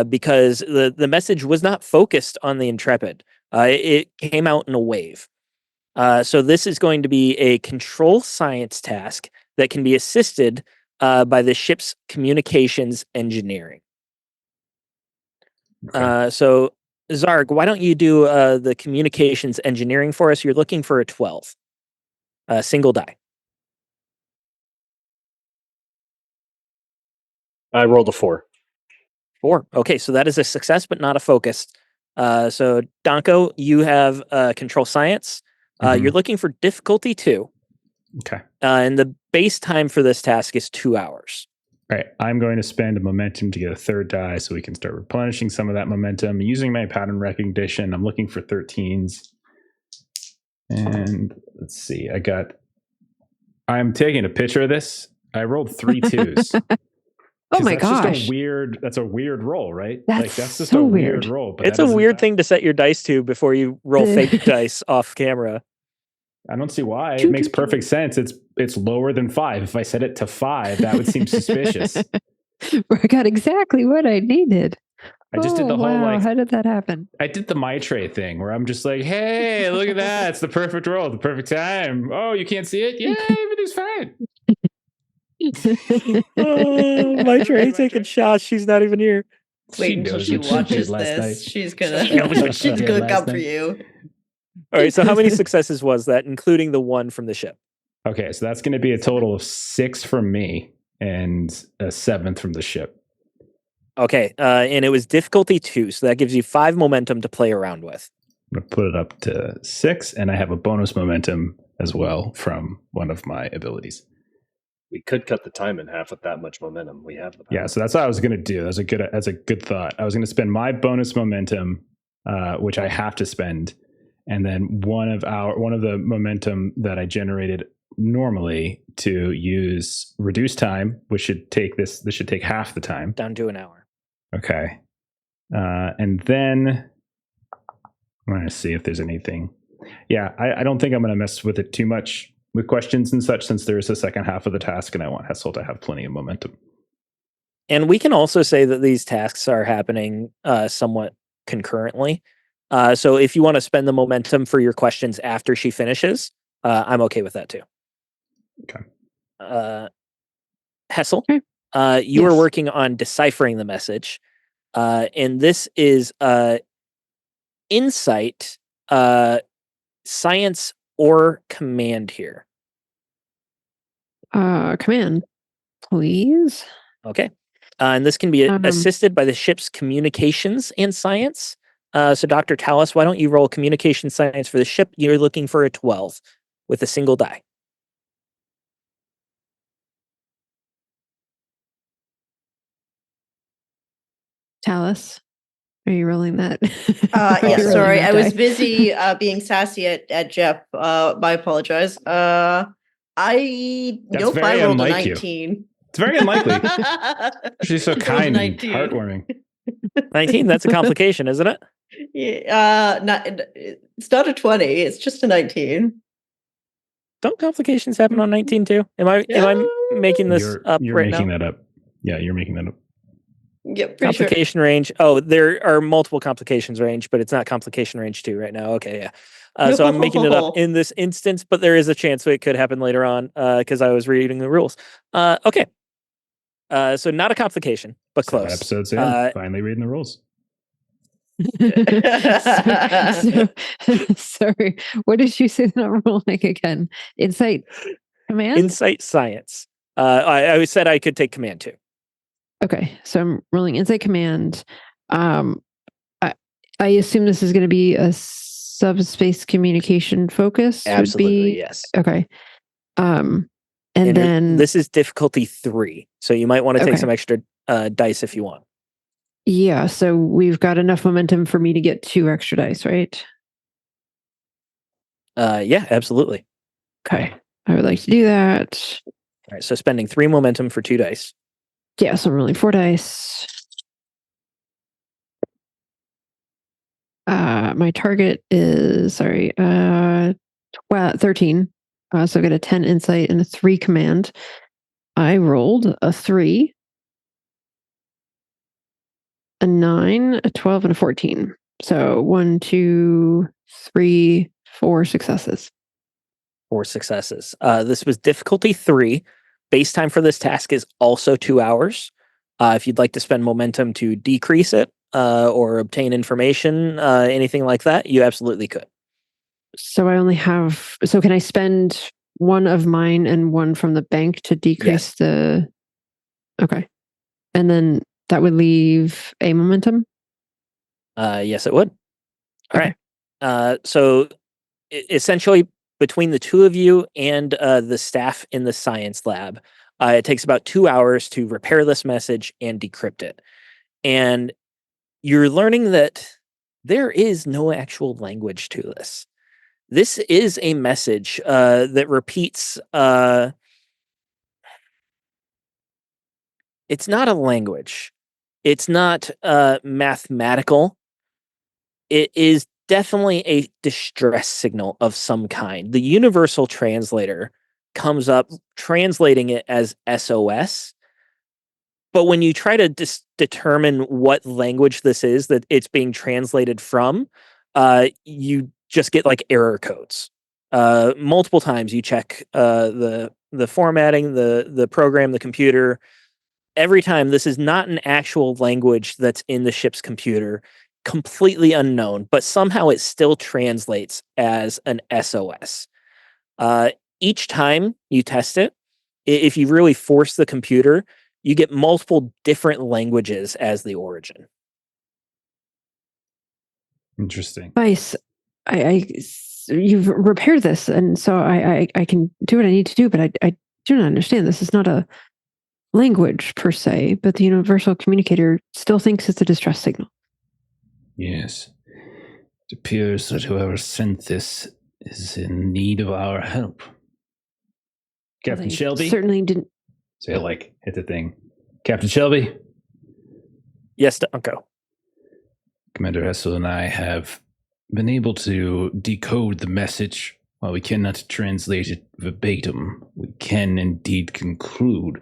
because the message was not focused on the Intrepid. It came out in a wave. So this is going to be a control science task that can be assisted by the ship's communications engineering. Okay. So Zharg, why don't you do the communications engineering for us? You're looking for a 12. Single die. I rolled a 4. 4. Okay, so that is a success, but not a focus. So Donko, you have control science. You're looking for difficulty 2. Okay. And the base time for this task is 2 hours. All right. I'm going to spend a momentum to get a 3rd die so we can start replenishing some of that momentum. Using my pattern recognition, I'm looking for 13s. And let's see. I'm taking a picture of this. I rolled 3 2s. Oh my that's gosh. Just that's a weird roll, right? That's just so a weird roll. But It's a weird thing to set your dice to before you roll fake dice off camera. I don't see why. It makes perfect sense. It's lower than 5. If I set it to 5, that would seem suspicious. I got exactly what I needed. I just did the whole how did that happen? I did the Maitre thing where I'm just like, hey, look at that. It's the perfect roll, the perfect time. Oh, you can't see it? Yeah, everything's fine. Maitre taking shots. She's not even here. Wait until she watches this. She's gonna come for you. All right, so how many successes was that, including the 1 from the ship? Okay, so that's going to be a total of 6 from me and a 7th from the ship. Okay, and it was difficulty 2, so that gives you 5 momentum to play around with. I'm going to put it up to 6, and I have a bonus momentum as well from one of my abilities. We could cut the time in half with that much momentum. We have the power. Yeah, so that's what I was going to do. That's a good thought. I was going to spend my bonus momentum, which I have to spend, and then one of the momentum that I generated normally to use reduce time, which should take this should take half the time. Down to an hour. Okay. And then I'm going to see if there's anything. Yeah, I don't think I'm going to mess with it too much with questions and such, since there is a second half of the task and I want Hessel to have plenty of momentum. And we can also say that these tasks are happening somewhat concurrently. So if you want to spend the momentum for your questions after she finishes, I'm okay with that too. Okay. Hessel, Okay. you are Yes. working on deciphering the message. And this is insight, science, or command here. Command, please. Okay. And this can be Um, assisted by the ship's communications and science. So, Dr. Talas, why don't you roll communication science for the ship? You're looking for a 12 with a single die. Talas, are you rolling that? Yeah, You're rolling sorry, that I was die. busy being sassy at Jeff. I apologize. That's Nope, very I rolled a unlike you. 19. It's very unlikely. She's so Rolled a kind and 19. heartwarming. 19, that's a complication, isn't it? Yeah, it's not a 20, it's just a 19. Don't complications happen on 19 too? Am I making this up You're right making now? that up. Yeah, you're making that up. Yeah, pretty sure. Complication range. Oh, there are multiple complications range, but it's not complication range 2 right now. Okay, yeah. So I'm making it up No. in this instance, but there is a chance it could happen later on because I was reading the rules. Okay. So not a complication, but 7 close. episodes in, finally reading the rules. Sorry, what did you say that I'm rolling again? Insight command? Insight science. I said I could take command too. Okay, so I'm rolling insight command. I assume this is going to be a subspace communication focus. Absolutely, yes. Okay. And then this is difficulty 3, so you might want to take Okay. some extra dice if you want. yeah, so we've got enough momentum for me to get 2 extra dice, right? Yeah, absolutely. Okay, I would like to do that. All right, so spending 3 momentum for 2 dice. Yeah, so I'm rolling 4 dice. My target is 13. So I got a 10 insight and a 3 command. I rolled a 3, a 9, a 12, and a 14. So 1, 2, 3, 4 successes. 4 successes. This was difficulty 3. Base time for this task is also 2 hours. If you'd like to spend momentum to decrease it or obtain information, anything like that, you absolutely could. So I only have. So can I spend one of mine and one from the bank to decrease the? Okay, and then that would leave a momentum. Yes, it would. All Okay. right. So essentially, between the two of you and the staff in the science lab, it takes about 2 hours to repair this message and decrypt it. And you're learning that there is no actual language to this. This is a message that repeats. It's not a language. It's not mathematical. It is definitely a distress signal of some kind. The universal translator comes up translating it as SOS. But when you try to determine what language this is that it's being translated from, you just get like error codes. Multiple times you check the formatting, the program, the computer. Every time this is not an actual language that's in the ship's computer, completely unknown, but somehow it still translates as an SOS. Each time you test it, if you really force the computer, you get multiple different languages as the origin. Interesting. Vice, you've repaired this, and so I can do what I need to do, but I do not understand. This is not a language per se, but the universal communicator still thinks it's a distress signal. Yes. It appears that whoever sent this is in need of our help. Captain They Shelby? certainly didn't. Say, like, hit the thing. Captain Shelby? Yes, Uncle. Commander Hessel and I have been able to decode the message. While we cannot translate it verbatim, we can indeed conclude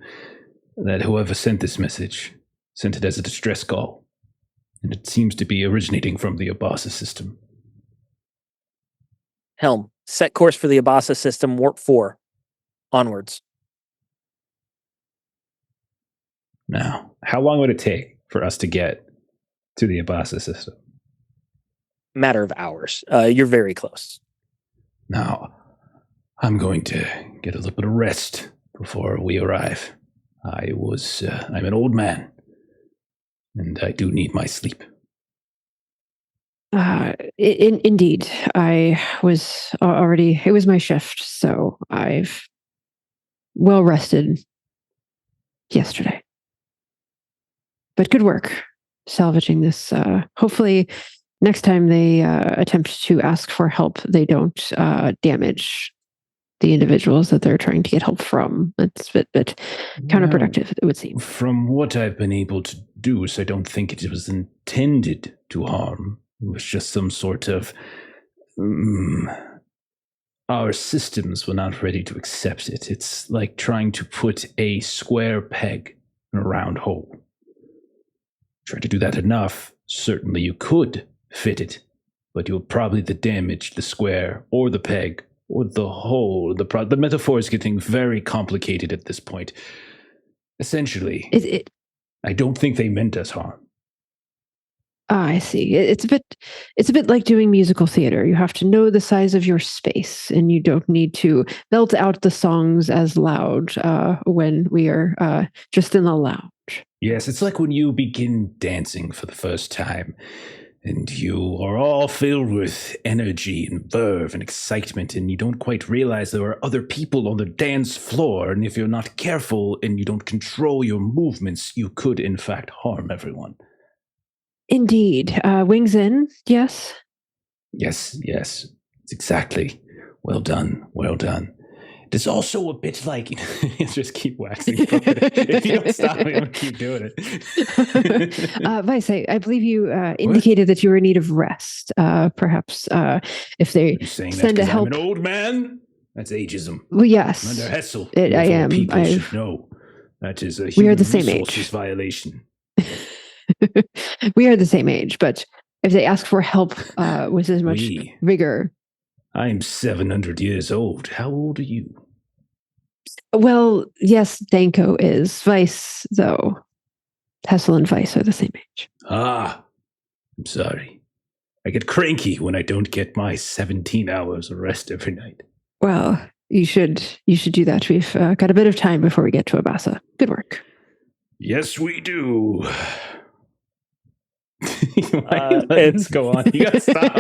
that whoever sent this message sent it as a distress call, and it seems to be originating from the Abasa system. Helm, set course for the Abasa system, warp 4. Onwards. Now, how long would it take for us to get to the Abasa system? Matter of hours. You're very close. Now, I'm going to get a little bit of rest before we arrive. I'm an old man. And I do need my sleep. Indeed, I was already. It was my shift, so I've well rested yesterday. But good work salvaging this. Hopefully, next time they attempt to ask for help, they don't damage the individuals that they're trying to get help from. It's a bit counterproductive, it would seem. From what I've been able to do, so I don't think it was intended to harm. It was just some sort of... our systems were not ready to accept it. It's like trying to put a square peg in a round hole. Try to do that enough, certainly you could fit it, but you'll probably damage the square or the peg or the hole. The metaphor is getting very complicated at this point. Essentially, I don't think they meant us harm. I see. It's a bit like doing musical theater. You have to know the size of your space, and you don't need to belt out the songs as loud when we are just in the lounge. Yes, it's like when you begin dancing for the first time, and you are all filled with energy and verve and excitement, and you don't quite realize there are other people on the dance floor, and if you're not careful and you don't control your movements, you could in fact harm everyone. Indeed. Wings in, yes? Yes, it's exactly. Well done. It is also a bit like, just keep waxing. If you don't stop me, I'm going to keep doing it. Vice, I believe you indicated that you were in need of rest. Perhaps if they send a help. I'm an old man? That's ageism. Well, yes. Under Hessel. I am. People should know. That is a human resources violation. We are the same age, but if they ask for help with as much vigor. I'm 700 years old. How old are you? Well, yes, Danko is. Vice, though. Hessel and Vice are the same age. I'm sorry. I get cranky when I don't get my 17 hours of rest every night. Well, you should do that. We've got a bit of time before we get to Abasa. Good work. Yes, we do. Let's go on. You gotta stop.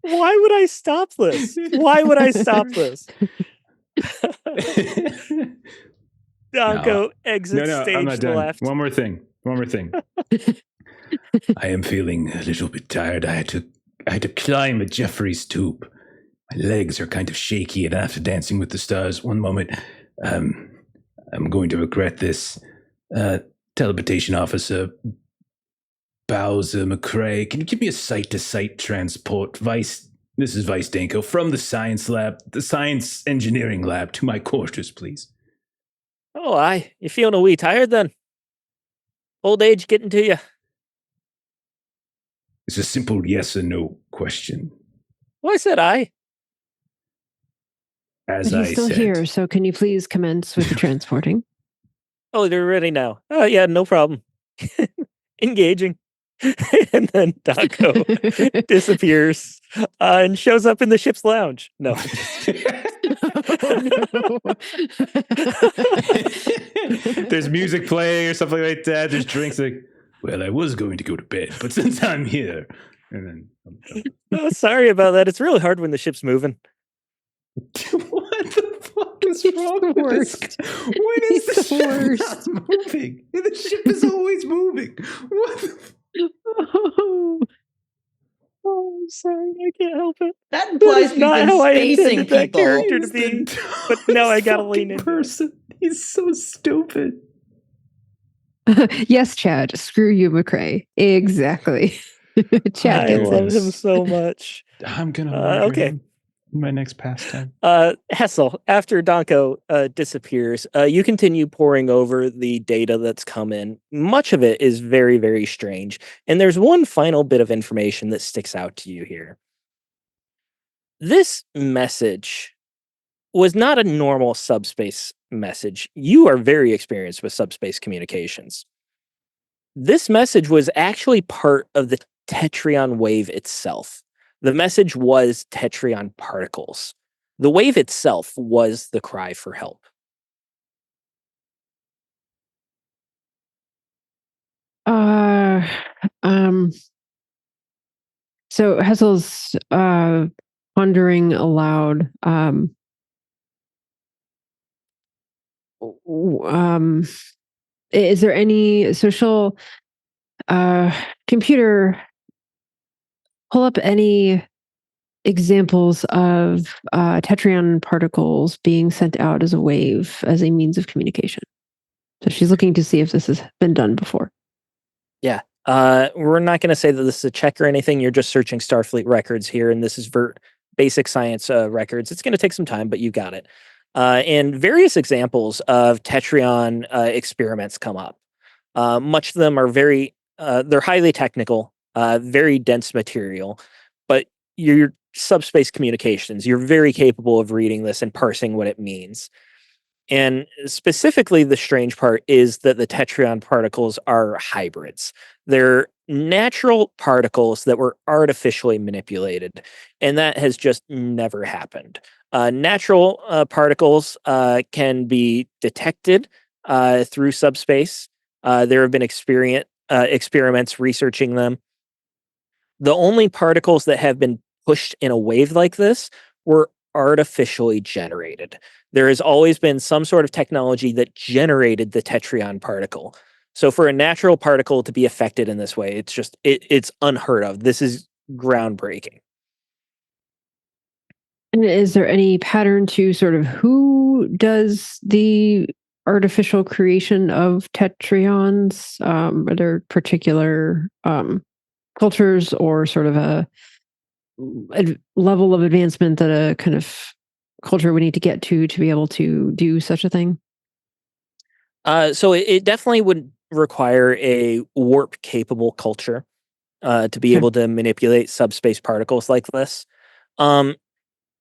Why would I stop this? Danko exits stage I'm not done. left. One more thing. I am feeling a little bit tired. I had to climb a Jeffrey's tube. My legs are kind of shaky, and after Dancing with the Stars, one moment, I'm going to regret this. Teleportation officer Bowser McCrae, can you give me a site-to-site transport, Vice? This is Vice Danko from the science engineering lab to my quarters, please. Oh, aye. You feeling a wee tired then? Old age getting to you? It's a simple yes or no question. Well, I said aye. But he's still here, so can you please commence with the transporting? Oh, they're ready now. Oh, yeah, no problem. Engaging. And then Danko disappears and shows up in the ship's lounge. No. There's music playing or something like that. There's drinks like, well, I was going to go to bed, but since I'm here. And then Oh, sorry about that. It's really hard when the ship's moving. What the fuck is wrong with this? When is the ship not moving? The ship is always moving. What the Oh, I'm sorry. I can't help it. That implies we've not been how I spacing intended that people. character to be. But now I gotta lean into person. He's so stupid. Yes, Chad. Screw you, McCrae. Exactly. Chad I gets love it. him so much. I'm gonna murder okay. him in my next pastime. Hessel, after Danko disappears, you continue poring over the data that's come in. Much of it is very, very strange. And there's one final bit of information that sticks out to you here. This message was not a normal subspace message. You are very experienced with subspace communications. This message was actually part of the Tetryon wave itself. The message was Tetryon particles. The wave itself was the cry for help. Um. So Hessel's pondering aloud. Is there any social computer pull up any examples of tetryon particles being sent out as a wave as a means of communication? So she's looking to see if this has been done before. Yeah. We're not going to say that this is a check or anything. You're just searching Starfleet records here, and this is basic science records. It's going to take some time, but you got it. And various examples of tetryon experiments come up. Much of them are they're highly technical, very dense material, but your subspace communications, you're very capable of reading this and parsing what it means. And specifically, the strange part is that the tetryon particles are hybrids. They're natural particles that were artificially manipulated, and that has just never happened. Natural particles can be detected through subspace. There have been experiments researching them. The only particles that have been pushed in a wave like this were artificially generated. There has always been some sort of technology that generated the tetryon particle. So for a natural particle to be affected in this way, it's unheard of. This is groundbreaking. And is there any pattern to sort of who does the artificial creation of tetryons? Are there particular cultures or sort of a level of advancement that a kind of culture would need to get to be able to do such a thing? So it definitely would require a warp capable culture to be Okay. able to manipulate subspace particles like this. Um,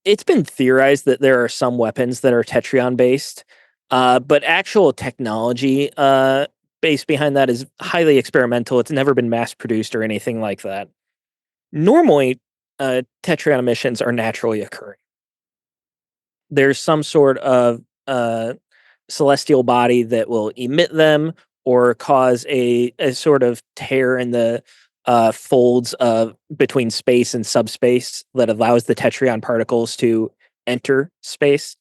it's been theorized that there are some weapons that are tetryon based, but actual technology based behind that is highly experimental. It's never been mass produced or anything like that. Normally, tetryon emissions are naturally occurring. There's some sort of celestial body that will emit them or cause a sort of tear in the folds of between space and subspace that allows the tetryon particles to enter space.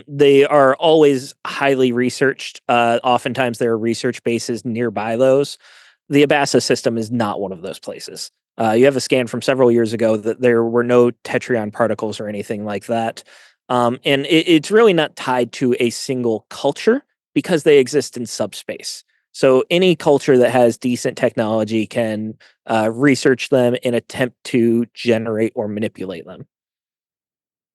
They are always highly researched. Oftentimes, there are research bases nearby those. The Abasa system is not one of those places. You have a scan from several years ago that there were no tetryon particles or anything like that. And it's really not tied to a single culture because they exist in subspace. So any culture that has decent technology can research them and attempt to generate or manipulate them.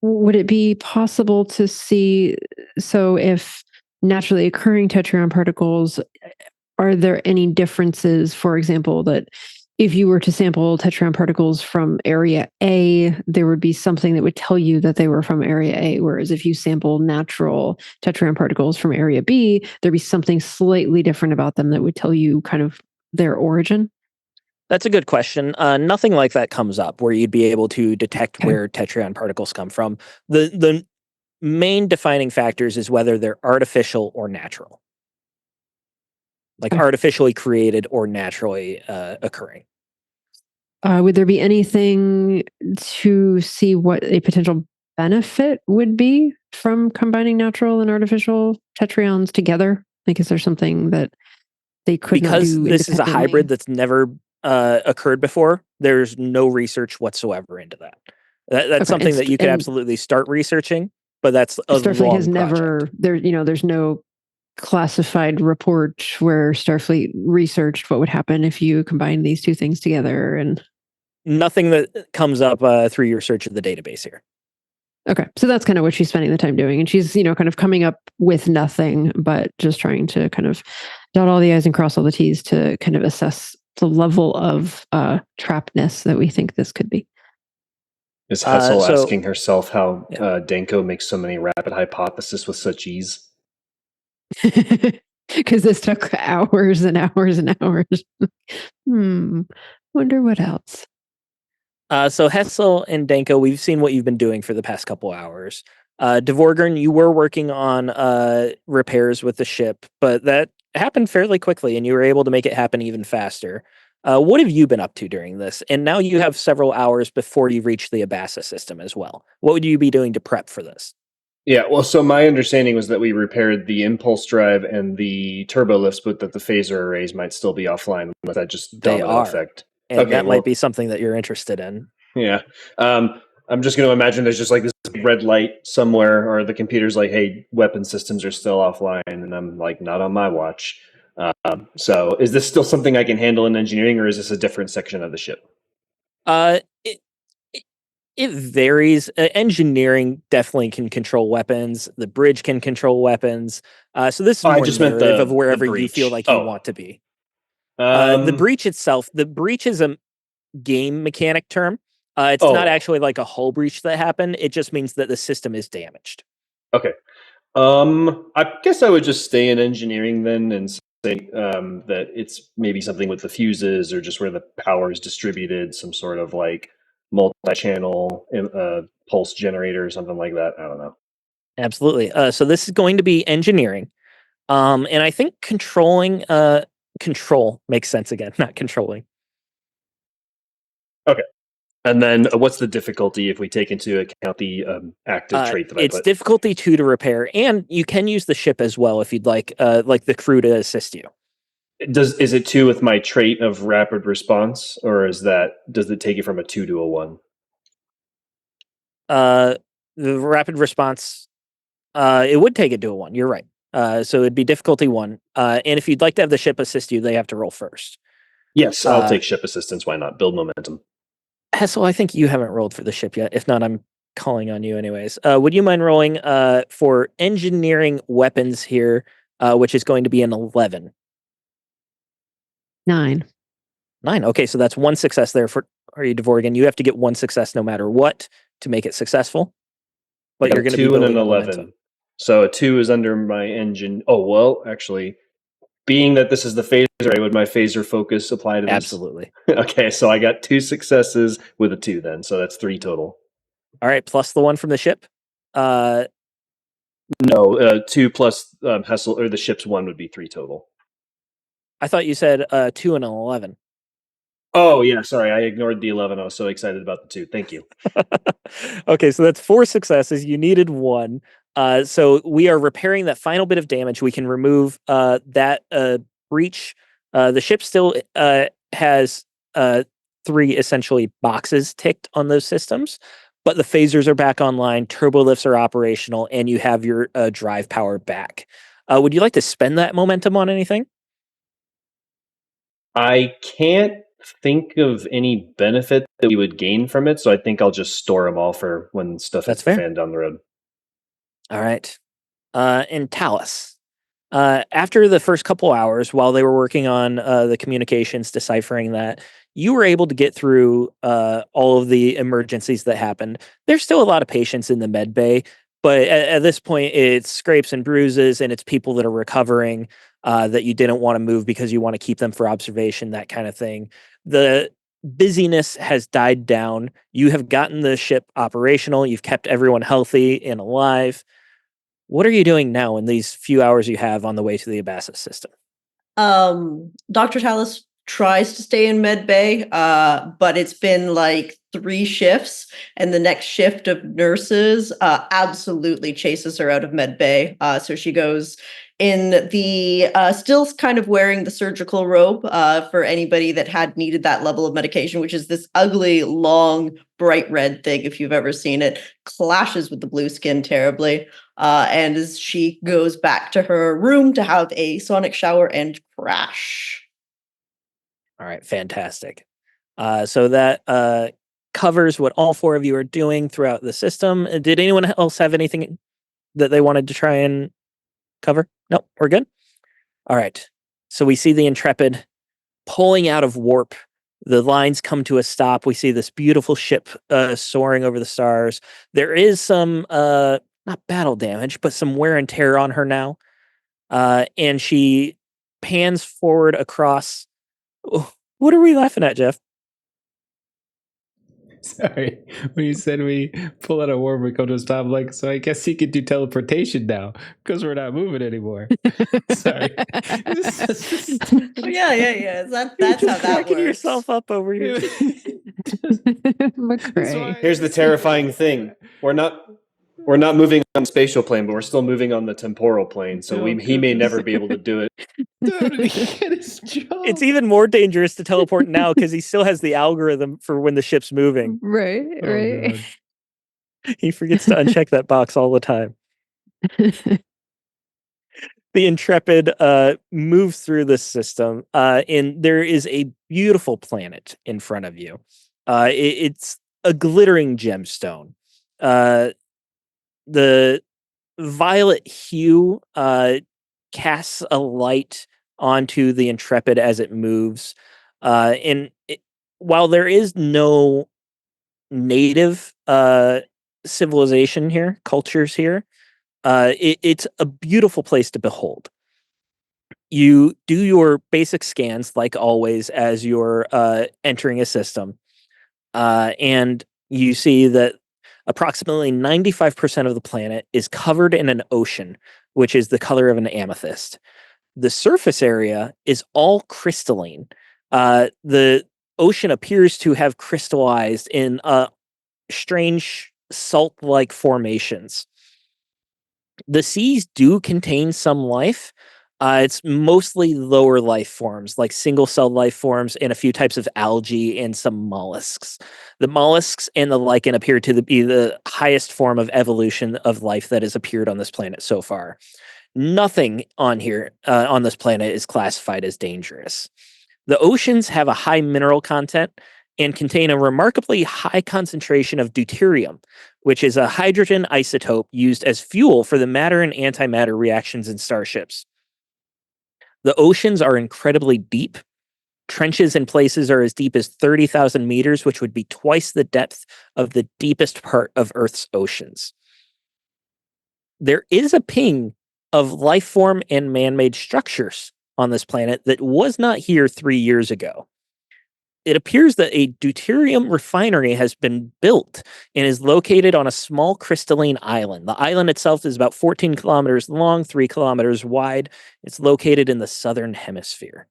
Would it be possible to see, so if naturally occurring tetryon particles, are there any differences, for example, that if you were to sample tetryon particles from area A, there would be something that would tell you that they were from area A, whereas if you sample natural tetryon particles from area B, there'd be something slightly different about them that would tell you kind of their origin? That's a good question. Nothing like that comes up where you'd be able to detect Okay. where tetryon particles come from. The main defining factors is whether they're artificial or natural, like Okay. artificially created or naturally occurring. Would there be anything to see what a potential benefit would be from combining natural and artificial tetryons together? Like, is there something that they could not Because do this is a hybrid independently? that's never occurred before, there's no research whatsoever into that. That's Okay, and something that you could absolutely start researching, but that's a Starfleet has long project. never there. There's no classified report where Starfleet researched what would happen if you combine these two things together. And Nothing that comes up through your search of the database here. okay, so that's kind of what she's spending the time doing, and she's kind of coming up with nothing, but just trying to kind of dot all the i's and cross all the t's to kind of assess the level of trappedness that we think this could be. Is Hessel So asking herself how yeah. Danko makes so many rapid hypotheses with such ease? Because this took hours and hours and hours. Wonder what else. So Hessel and Danko, we've seen what you've been doing for the past couple hours. Dvorggern, you were working on repairs with the ship, but that happened fairly quickly, and you were able to make it happen even faster. What have you been up to during this? And now you have several hours before you reach the Abasa system as well. What would you be doing to prep for this? Yeah, well, so my understanding was that we repaired the impulse drive and the turbo lifts, but that the phaser arrays might still be offline with that just They domino are, effect. and Okay, that well, might be something that you're interested in. yeah. I'm just going to imagine there's just like this red light somewhere, or the computer's like, "Hey, weapon systems are still offline," and I'm like, "Not on my watch." So, is this still something I can handle in engineering, or is this a different section of the ship? It, it it varies. Engineering definitely can control weapons. The bridge can control weapons. So this is Oh, I more just meant narrative of the wherever you feel breach. like you Oh, want to be. The um, breach itself, the breach is a game mechanic term. It's not oh, actually like a hull breach that happened. It just means that the system is damaged. okay. I guess I would just stay in engineering then and say that it's maybe something with the fuses or just where the power is distributed, some sort of like multi-channel pulse generator or something like that. I don't know. Absolutely. So this is going to be engineering. And I think control makes sense again, not controlling. Okay. And then what's the difficulty if we take into account the active trait that I It's put? difficulty 2 to repair, and you can use the ship as well if you'd like the crew to assist you. Is it 2 with my trait of rapid response, or does it take it from a 2 to a 1? Uh, the rapid response, it would take it to a 1. You're right. So it'd be difficulty 1. And if you'd like to have the ship assist you, they have to roll first. Yes, I'll Uh, take ship assistance. Why not? Build momentum. Hessel, I think you haven't rolled for the ship yet. If not, I'm calling on you anyways. Would you mind rolling for engineering weapons here, which is going to be an 11? 9. 9. Okay, so that's one success there for are you Dvorggern? You have to get one success no matter what to make it successful. I But got you're a going to be 2 and an building up 11. momentum. So a 2 is under my engine. Oh, well, actually, being that this is the phaser, would my phaser focus apply to this? Absolutely. Okay, so I got 2 successes with a 2 then. So that's 3 total. All right, plus the one from the ship. Uh, No, 2 plus Hessel, or the ship's 1 would be 3 total. I thought you said 2 and an 11. Oh, yeah, sorry. I ignored the 11. I was so excited about the 2. Thank you. Okay, so that's 4 successes. You needed 1. So we are repairing that final bit of damage. We can remove that breach. The ship still has 3 essentially boxes ticked on those systems, but the phasers are back online, turbo lifts are operational, and you have your drive power back. Would you like to spend that momentum on anything? I can't think of any benefit that we would gain from it, so I think I'll just store them all for when stuff That's hits the fair. fan down the road. All right. And Talas. After the first couple hours, while they were working on the communications, deciphering that, you were able to get through all of the emergencies that happened. There's still a lot of patients in the med bay, but at this point, it's scrapes and bruises, and it's people that are recovering that you didn't want to move because you want to keep them for observation, that kind of thing. The busyness has died down. You have gotten the ship operational. You've kept everyone healthy and alive. What are you doing now in these few hours you have on the way to the Abasa system? Dr. Talas tries to stay in med bay, but it's been like 3 shifts, and the next shift of nurses absolutely chases her out of med bay. So she goes in the still kind of wearing the surgical robe for anybody that had needed that level of medication, which is this ugly, long, bright red thing. If you've ever seen it, clashes with the blue skin terribly. And as she goes back to her room to have a sonic shower and crash. All right, fantastic. So that covers what all 4 of you are doing throughout the system. Did anyone else have anything that they wanted to try and cover? No, we're good. All right. So we see the Intrepid pulling out of warp. The lines come to a stop. We see this beautiful ship soaring over the stars. There is some not battle damage, but some wear and tear on her now. And she pans forward across. Oh, what are we laughing at, Jeff? Sorry, when you said we pull out a worm, we come to a stop. I'm like, so I guess he could do teleportation now because we're not moving anymore. Sorry. Yeah. That's how that cracking works. yourself up over here. McCray. Here's the terrifying thing: we're not moving on the spatial plane, but we're still moving on the temporal plane. So he may never be able to do it. Dude, he get his job. It's even more dangerous to teleport now because he still has the algorithm for when the ship's moving. Right. God. He forgets to uncheck that box all the time. The Intrepid moves through this system, and there is a beautiful planet in front of you. It's a glittering gemstone. The violet hue casts a light onto the Intrepid as it moves. While there is no native civilization here, cultures here, it's a beautiful place to behold. You do your basic scans, like always, as you're entering a system, and you see that approximately 95% of the planet is covered in an ocean, which is the color of an amethyst. The surface area is all crystalline. The ocean appears to have crystallized in strange salt-like formations. The seas do contain some life. It's mostly lower life forms, like single-celled life forms, and a few types of algae and some mollusks. The mollusks and the lichen appear to be the highest form of evolution of life that has appeared on this planet so far. Nothing on here, on this planet, is classified as dangerous. The oceans have a high mineral content and contain a remarkably high concentration of deuterium, which is a hydrogen isotope used as fuel for the matter and antimatter reactions in starships. The oceans are incredibly deep. Trenches in places are as deep as 30,000 meters, which would be twice the depth of the deepest part of Earth's oceans. There is a ping of life form and man-made structures on this planet that was not here 3 years ago. It appears that a deuterium refinery has been built and is located on a small crystalline island. The island itself is about 14 kilometers long, 3 kilometers wide. It's located in the southern hemisphere.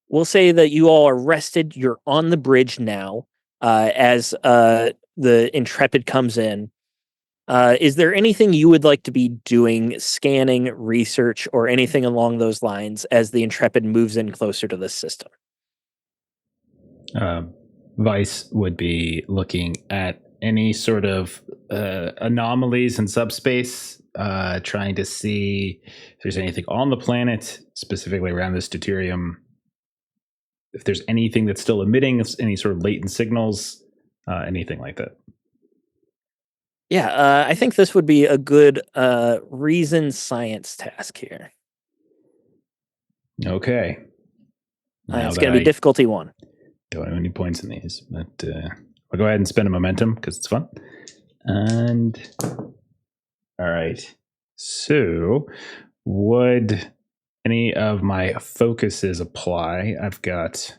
We'll say that you all are rested. You're on the bridge now as the Intrepid comes in. Is there anything you would like to be doing, scanning, research, or anything along those lines as the Intrepid moves in closer to this system? Vice would be looking at any sort of anomalies in subspace, trying to see if there's anything on the planet, specifically around this deuterium, if there's anything that's still emitting any sort of latent signals, anything like that. Yeah, I think this would be a good reason science task here. Okay. It's going to be difficulty 1. Don't have any points in these, but I'll go ahead and spend a momentum because it's fun. And all right. So would any of my focuses apply? I've got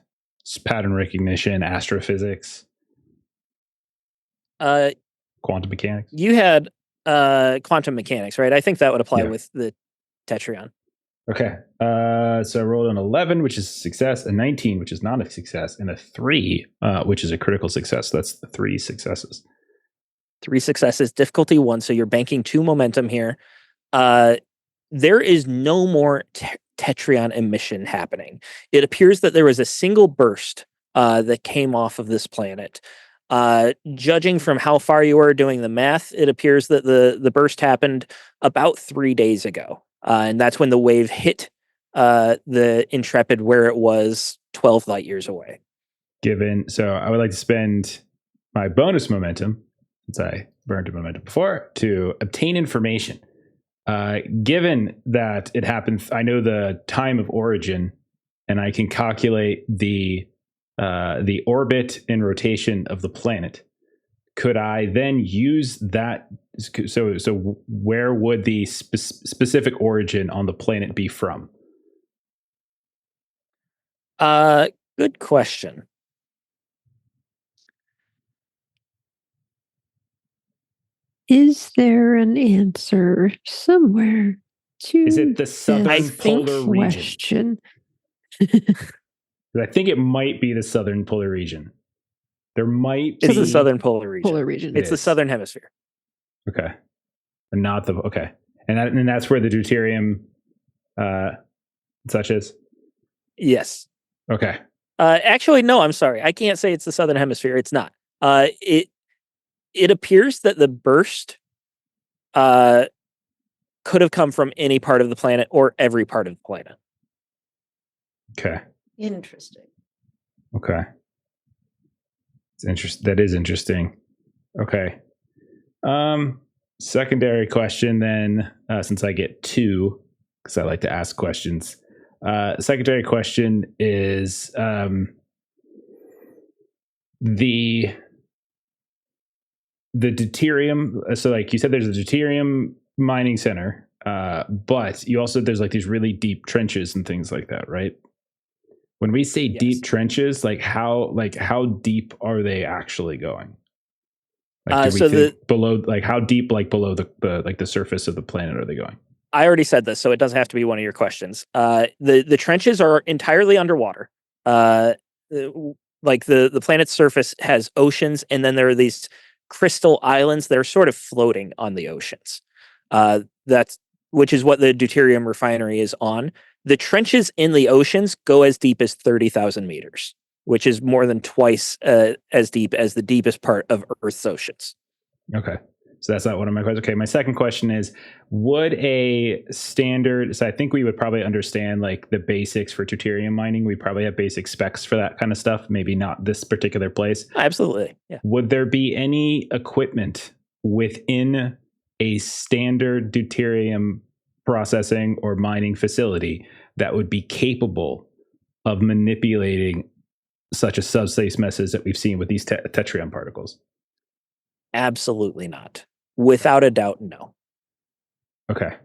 pattern recognition, astrophysics, quantum mechanics. You had quantum mechanics, right? I think that would apply with the Tetrion. Okay. So I rolled an 11, which is a success, a 19, which is not a success, and a 3, which is a critical success. So that's the 3 successes. 3 successes, difficulty 1. So you're banking 2 momentum here. There is no more Tetrion emission happening. It appears that there was a single burst that came off of this planet. Judging from how far you were doing the math, it appears that the burst happened about 3 days ago. And that's when the wave hit the Intrepid where it was 12 light years away. So I would like to spend my bonus momentum, since I burned a momentum before, to obtain information. Given that it happened, I know the time of origin, and I can calculate the orbit and rotation of the planet. Could I then use that? So where would the specific origin on the planet be from? Good question. is there an answer somewhere to Is it the southern this polar region? question? I think it might be the southern polar region. There might It's the be southern polar region. Polar region. It's the is. southern hemisphere. Okay, and not the okay, and that's where the deuterium, such as. Yes. Okay. Actually, no. I'm sorry. I can't say it's the southern hemisphere. It's not. It appears that the burst could have come from any part of the planet or every part of the planet. Okay. Interesting. Okay. It's interesting. That is interesting. Okay. Secondary question then, since I get two, because I like to ask questions. Secondary question is the deuterium. So, like you said, there's a deuterium mining center, but you also there's like these really deep trenches and things like that, right? When we say deep trenches, like how deep are they actually going? Like, do we think below, like how deep, like below the surface of the planet are they going? I already said this, so it doesn't have to be one of your questions. The trenches are entirely underwater. Like the planet's surface has oceans, and then there are these crystal islands that are sort of floating on the oceans. Which is what the deuterium refinery is on. The trenches in the oceans go as deep as 30,000 meters, which is more than twice as deep as the deepest part of Earth's oceans. Okay. So that's not one of my questions. Okay. My second question is, would a standard, so I think we would probably understand like the basics for deuterium mining. We probably have basic specs for that kind of stuff. Maybe not this particular place. Absolutely. Yeah. Would there be any equipment within a standard deuterium processing or mining facility that would be capable of manipulating such a subspace message that we've seen with these tetrium particles? Absolutely not. Without a doubt, no. Okay.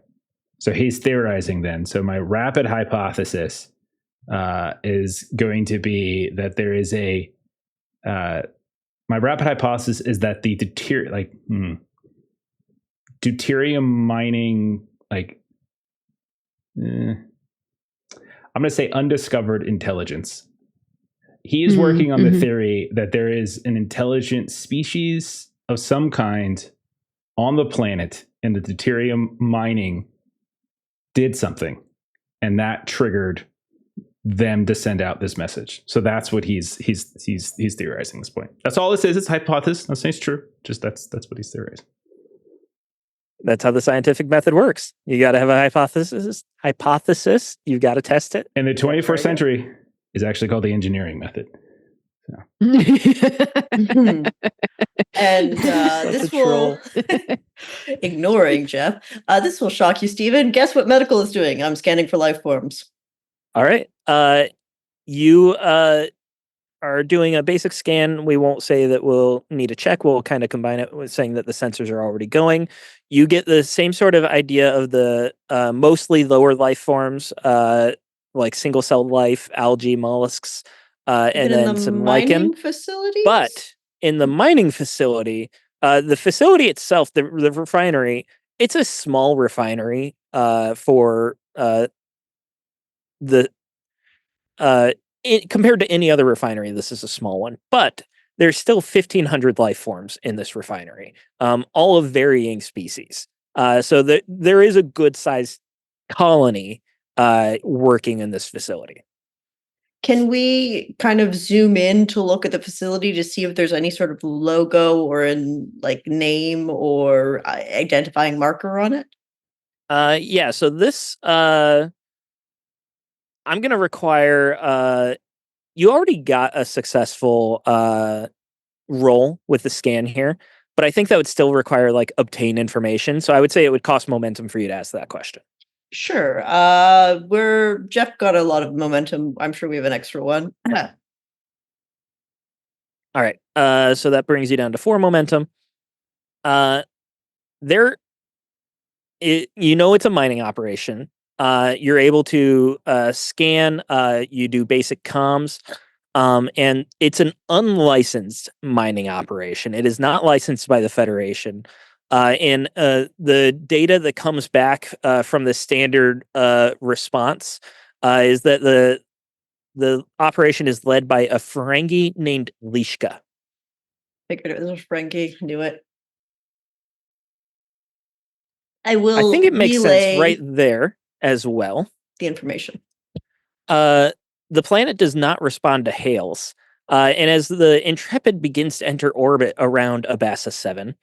So he's theorizing then. So my rapid hypothesis is going to be that there is my rapid hypothesis is that the deuterium mining, like, I'm going to say undiscovered intelligence. He is working on the theory that there is an intelligent species of some kind on the planet, and the deuterium mining did something, and that triggered them to send out this message. So that's what he's theorizing at this point. That's all this is. It's hypothesis. That's not true. Just that's what he's theorizing. That's how the scientific method works. You got to have a hypothesis. You've got to test it. And the 24th century is actually called the engineering method. So. And this will, ignoring Jeff, this will shock you, Stephen. Guess what medical is doing? I'm scanning for life forms. All right. You are doing a basic scan. We won't say that we'll need a check. We'll kind of combine it with saying that the sensors are already going. You get the same sort of idea of the mostly lower life forms, like single-celled life, algae, mollusks, and then some lichen. Facilities? But in the mining facility, the facility itself, the refinery, it's a small refinery for compared to any other refinery. This is a small one, but there's still 1,500 life forms in this refinery, all of varying species. So there is a good sized colony working in this facility. Can we kind of zoom in to look at the facility to see if there's any sort of logo or name or identifying marker on it? Yeah. So this, I'm going to require. You already got a successful roll with the scan here, but I think that would still require obtain information. So I would say it would cost momentum for you to ask that question. Sure. Jeff got a lot of momentum. I'm sure we have an extra one. All right. So that brings you down to 4 momentum. It's a mining operation. You're able to scan. You do basic comms. And it's an unlicensed mining operation. It is not licensed by the Federation. And the data that comes back from the standard response is that the operation is led by a Ferengi named Lishka. Figured it was a Frankie. Knew it. I will I think it makes sense relay right there as well. the information. The planet does not respond to hails. And as the Intrepid begins to enter orbit around Abasa 7,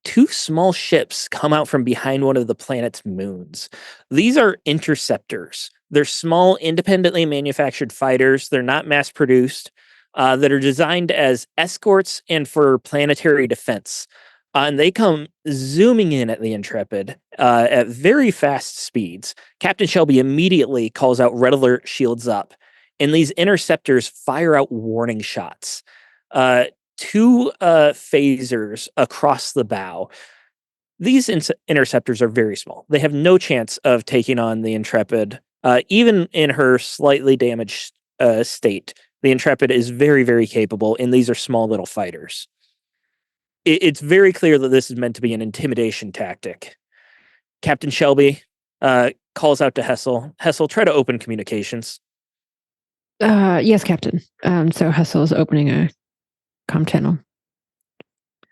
two small ships come out from behind one of the planet's moons. These are interceptors. They're small, independently manufactured fighters. They're not mass produced, that are designed as escorts and for planetary defense. And they come zooming in at the Intrepid at very fast speeds. Captain Shelby immediately calls out red alert, shields up, and these interceptors fire out warning shots. Two phasers across the bow. These interceptors are very small. They have no chance of taking on the Intrepid, even in her slightly damaged state. The Intrepid is very, very capable, and these are small little fighters. It's very clear that this is meant to be an intimidation tactic. Captain Shelby calls out to Hessel. Hessel, try to open communications. Yes, Captain. So Hessel is opening a comm channel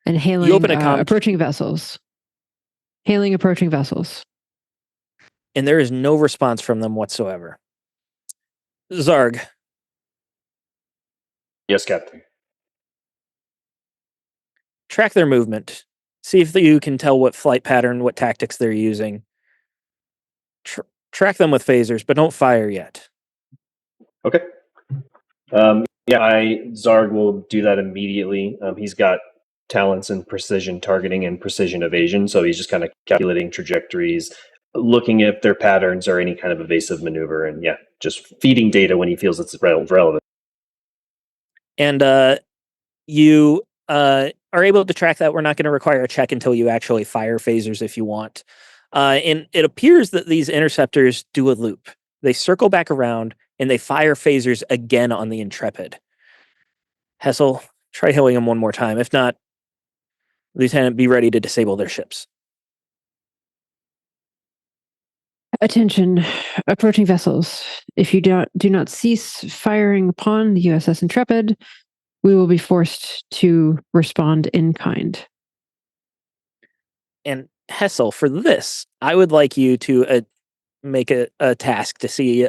and hailing You open a comm approaching vessels. Hailing approaching vessels. And there is no response from them whatsoever. Zharg. Yes, Captain. Track their movement. See if you can tell what flight pattern, what tactics they're using. Track them with phasers, but don't fire yet. Okay. Zharg will do that immediately. He's got talents in precision targeting and precision evasion, so he's just kind of calculating trajectories, looking at their patterns or any kind of evasive maneuver, and just feeding data when he feels it's relevant. And you are able to track that. We're not going to require a check until you actually fire phasers if you want. And it appears that these interceptors do a loop. They circle back around and they fire phasers again on the Intrepid. Hessel, try hailing them one more time. If not, Lieutenant, be ready to disable their ships. Attention, approaching vessels. If you do not cease firing upon the USS Intrepid, we will be forced to respond in kind. And Hessel, for this, I would like you to make a task to see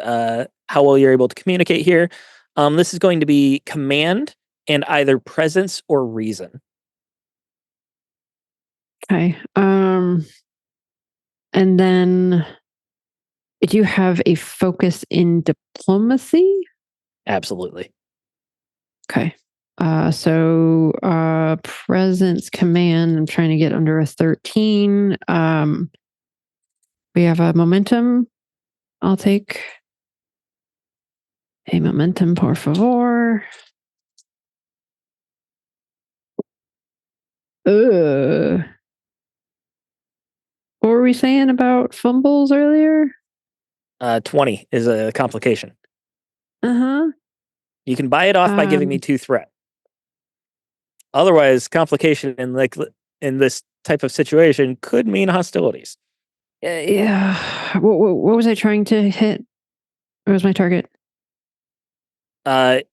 how well you're able to communicate here. This is going to be command and either presence or reason. Okay. And then do you have a focus in diplomacy? Absolutely. Okay. So presence command, I'm trying to get under a 13. We have a momentum. I'll take a momentum, por favor. What were we saying about fumbles earlier? 20 is a complication. Uh-huh. You can buy it off by giving me 2 threat. Otherwise, complication in this type of situation could mean hostilities. Yeah. What was I trying to hit? What was my target? I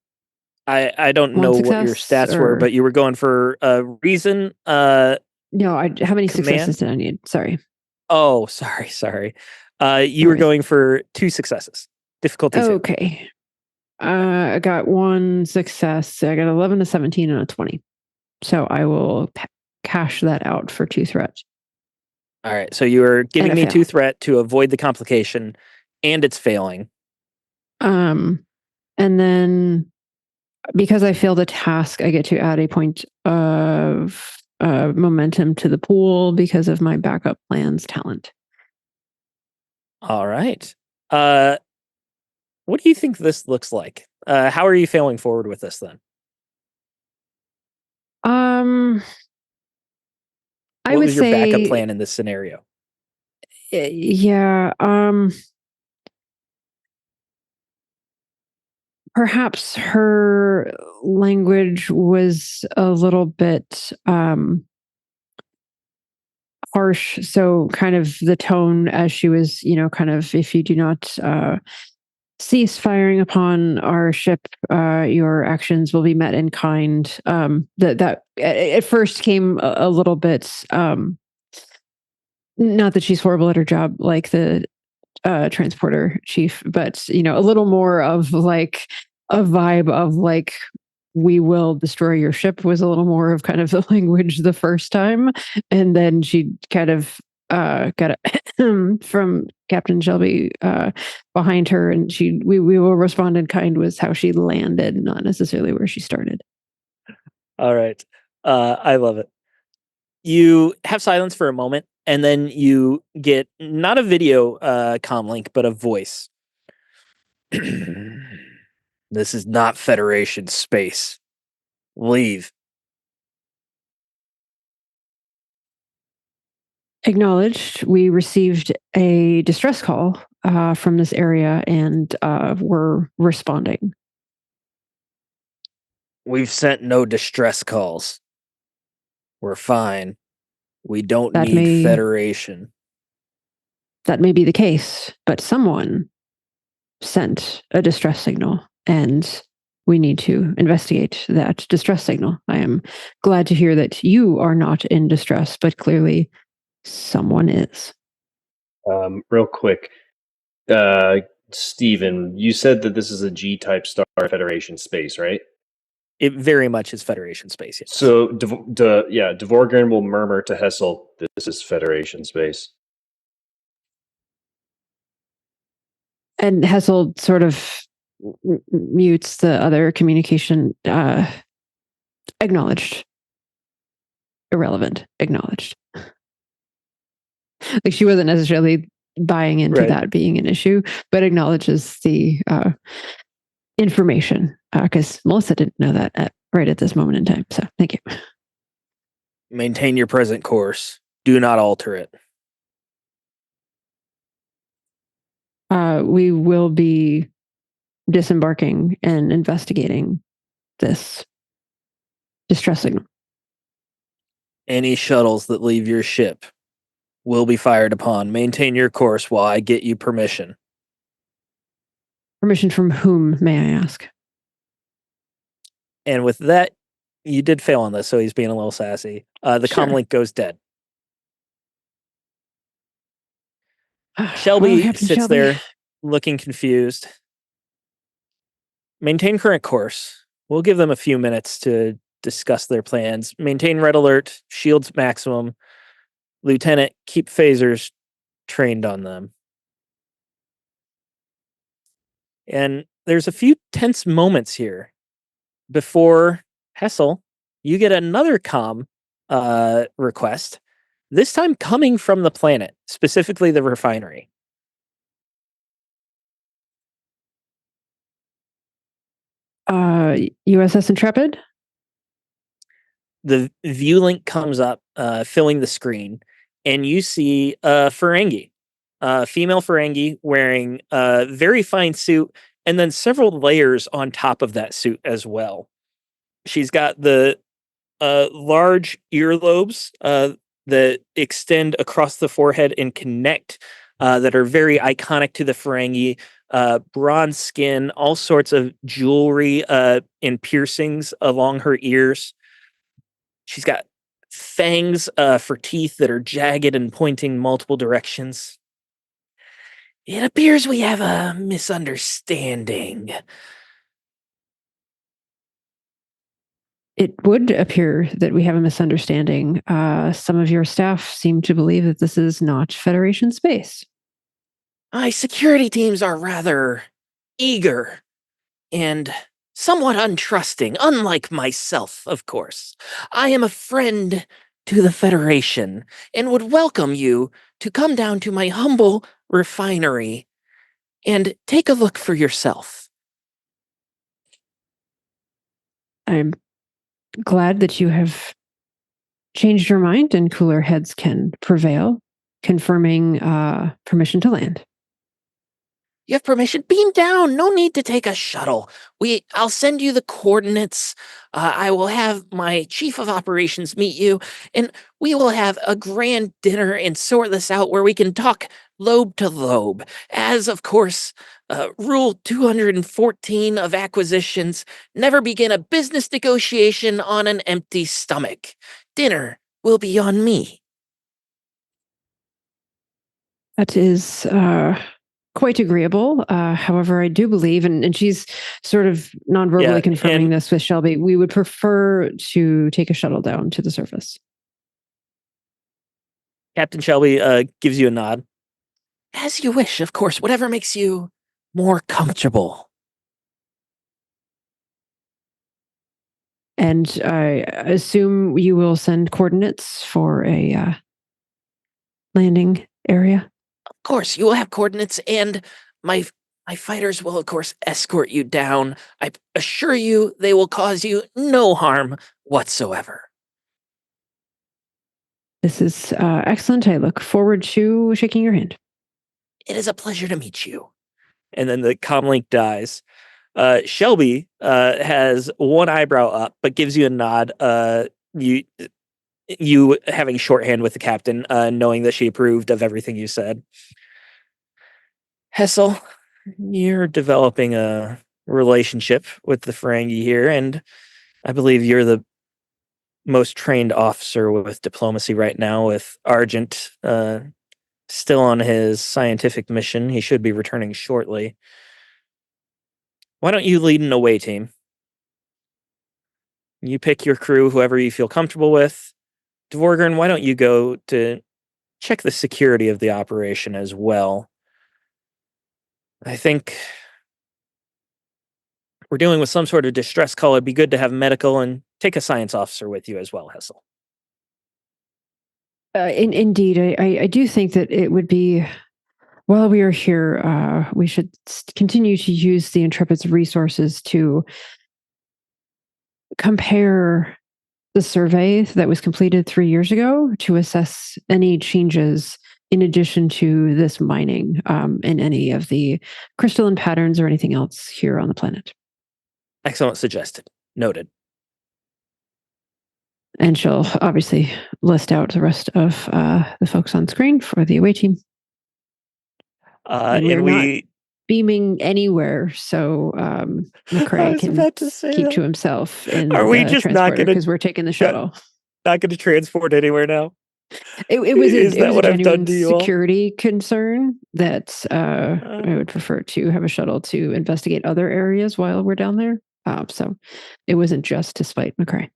don't know what your stats were, but you were going for a reason. No, how many command? successes did I need? Sorry. Oh, sorry. You were going for 2 successes. Difficulty. Okay. I got 1 success. So I got 11 to 17 and a 20. So I will cash that out for 2 threats. All right. So you are giving me 2 threat to avoid the complication, and it's failing. And then because I failed a task, I get to add a point of momentum to the pool because of my backup plan's talent. All right. What do you think this looks like? How are you failing forward with this then? What was your backup plan in this scenario? Yeah. Perhaps her language was a little bit harsh. So kind of the tone as she was, kind of, if you do not cease firing upon our ship, your actions will be met in kind. That at first came a little bit. Not that she's horrible at her job, like the transporter chief, but a little more of like a vibe of like we will destroy your ship was a little more of kind of the language the first time, and then she kind of got it from Captain Shelby behind her, and we will respond in kind was how she landed, not necessarily where she started. All right. I love it. You have silence for a moment, and then you get not a video comm link, but a voice. This is not Federation space. Leave. Acknowledged. We received a distress call from this area, and we're responding. We've sent no distress calls. We're fine. We don't need Federation. That may be the case, but someone sent a distress signal, and we need to investigate that distress signal. I am glad to hear that you are not in distress, but clearly someone is. Real quick, Steven, you said that this is a G-type star Federation space, right? It very much is Federation space, yes. So, Dvorggern will murmur to Hessel, this is Federation space. And Hessel sort of mutes the other communication. Acknowledged. Irrelevant. Acknowledged. Like she wasn't necessarily buying into that being an issue, but acknowledges the information because Melissa didn't know that right at this moment in time. So thank you. Maintain your present course. Do not alter it. We will be disembarking and investigating this distress signal. Any shuttles that leave your ship will be fired upon. Maintain your course while I get you permission. Permission from whom, may I ask? And with that, you did fail on this, so he's being a little sassy. The Sure. comlink goes dead. Shelby sits there looking confused. Maintain current course. We'll give them a few minutes to discuss their plans. Maintain red alert, shields maximum. Lieutenant, keep phasers trained on them. And there's a few tense moments here before Hessel, you get another comm request, this time coming from the planet, specifically the refinery. USS Intrepid? The view link comes up, filling the screen, and you see a Ferengi, female Ferengi wearing a very fine suit, and then several layers on top of that suit as well. She's got the large earlobes that extend across the forehead and connect, that are very iconic to the Ferengi. Bronze skin, all sorts of jewelry and piercings along her ears. She's got fangs for teeth that are jagged and pointing multiple directions. It appears we have a misunderstanding. It would appear that we have a misunderstanding. Some of your staff seem to believe that this is not Federation space. My security teams are rather eager and somewhat untrusting, unlike myself, of course. I am a friend to the Federation and would welcome you to come down to my humble refinery and take a look for yourself. I'm glad that you have changed your mind and cooler heads can prevail, confirming permission to land. You have permission. Beam down. No need to take a shuttle. I'll send you the coordinates. I will have my chief of operations meet you, and we will have a grand dinner and sort this out where we can talk lobe to lobe. As, of course, Rule 214 of acquisitions, never begin a business negotiation on an empty stomach. Dinner will be on me. That is quite agreeable. However, I do believe, and she's sort of non-verbally confirming this with Shelby, we would prefer to take a shuttle down to the surface. Captain Shelby gives you a nod. As you wish, of course, whatever makes you more comfortable. And I assume you will send coordinates for a landing area? Of course, you will have coordinates, and my fighters will, of course, escort you down. I assure you they will cause you no harm whatsoever. This is excellent. I look forward to shaking your hand. It is a pleasure to meet you. And then the comlink dies. Shelby has one eyebrow up, but gives you a nod. You having shorthand with the captain, knowing that she approved of everything you said. Hessel, you're developing a relationship with the Ferengi here, and I believe you're the most trained officer with diplomacy right now, with Argent still on his scientific mission. He should be returning shortly. Why don't you lead an away team? You pick your crew, whoever you feel comfortable with. Dvorggern, why don't you go to check the security of the operation as well? I think we're dealing with some sort of distress call. It'd be good to have medical, and take a science officer with you as well, Hessel. Indeed, I do think that it would be, while we are here, we should continue to use the Intrepid's resources to compare the survey that was completed 3 years ago to assess any changes in addition to this mining in any of the crystalline patterns or anything else here on the planet. Excellent suggested. Noted. And she'll obviously list out the rest of the folks on screen for the away team. And we're not beaming anywhere, so McCrae can keep to himself in the transporter because we're taking the shuttle. Not going to transport anywhere now. It was a genuine security concern that I would prefer to have a shuttle to investigate other areas while we're down there. So it wasn't just to spite McCrae.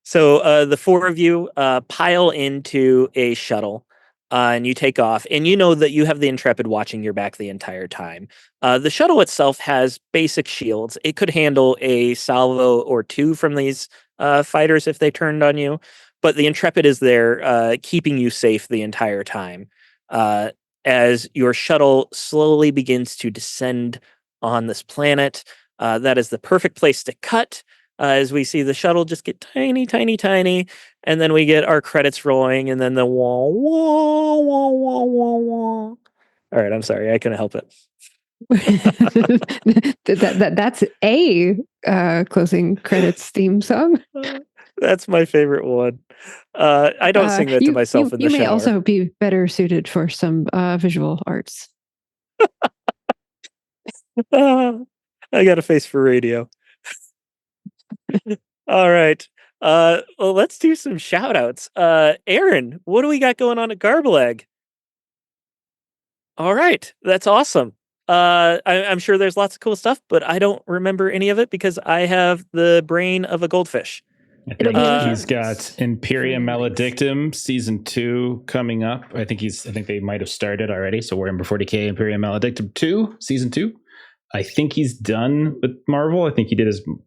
So the four of you pile into a shuttle and you take off. And you know that you have the Intrepid watching your back the entire time. The shuttle itself has basic shields. It could handle a salvo or two from these fighters if they turned on you. But the Intrepid is there keeping you safe the entire time. As your shuttle slowly begins to descend on this planet, that is the perfect place to cut. As we see the shuttle just get tiny, tiny, tiny, and then we get our credits rolling, and then the wah, wah, wah, wah, wah, wah. All right, I'm sorry, I couldn't help it. That's a closing credits theme song. That's my favorite one. I don't sing that to myself in the shower. You may also be better suited for some visual arts. I got a face for radio. All right. Well, let's do some shout outs. Aaron, what do we got going on at Garbeleg? All right. That's awesome. I'm sure there's lots of cool stuff, but I don't remember any of it because I have the brain of a goldfish. He's got Imperium Maledictum season 2 coming up. I think they might have started already. So we're in before Decay Imperium Maledictum 2, season 2. I think he's done with Marvel. I think he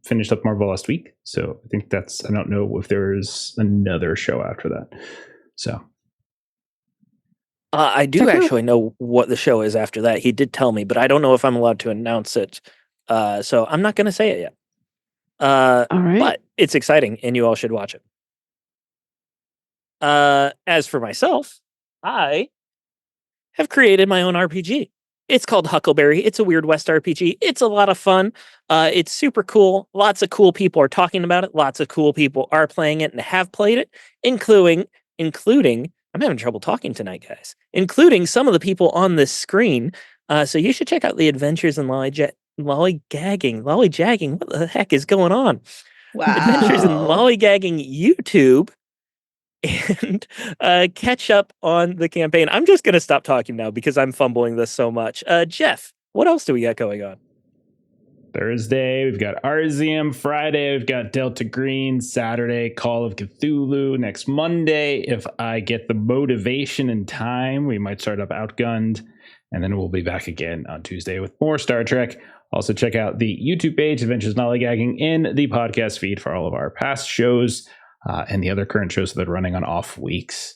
finished up Marvel last week. So I think I don't know if there's another show after that. So. I do actually know what the show is after that. He did tell me, but I don't know if I'm allowed to announce it. So I'm not going to say it yet. All right. But it's exciting and you all should watch it. As for myself, I have created my own RPG. It's called Huckleberry. It's a Weird West RPG. It's a lot of fun. It's super cool. Lots of cool people are talking about it. Lots of cool people are playing it and have played it, including. I'm having trouble talking tonight, guys. Including some of the people on this screen. So you should check out the Adventures in Lollygagging. What the heck is going on? Adventures in Wow. Lollygagging YouTube. And catch up on the campaign. I'm just going to stop talking now because I'm fumbling this so much. Jeff, what else do we got going on? Thursday, we've got Arzium. Friday, we've got Delta Green. Saturday, Call of Cthulhu. Next Monday, if I get the motivation and time, we might start up Outgunned. And then we'll be back again on Tuesday with more Star Trek. Also, check out the YouTube page, Adventures in Lollygagging, in the podcast feed for all of our past shows. And the other current shows that are running on off weeks.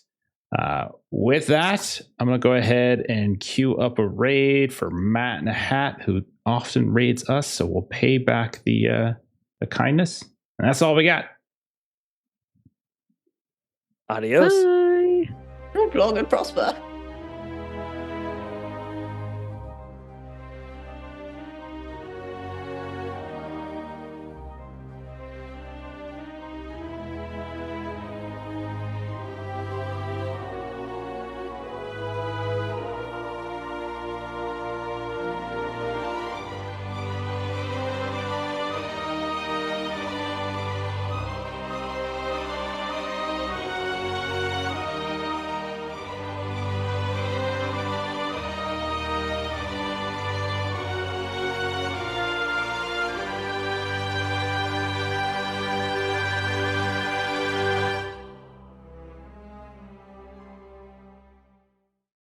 With that, I'm going to go ahead and queue up a raid for Matt and a Hat, who often raids us. So we'll pay back the kindness. And that's all we got. Adios. Bye. Live long and prosper.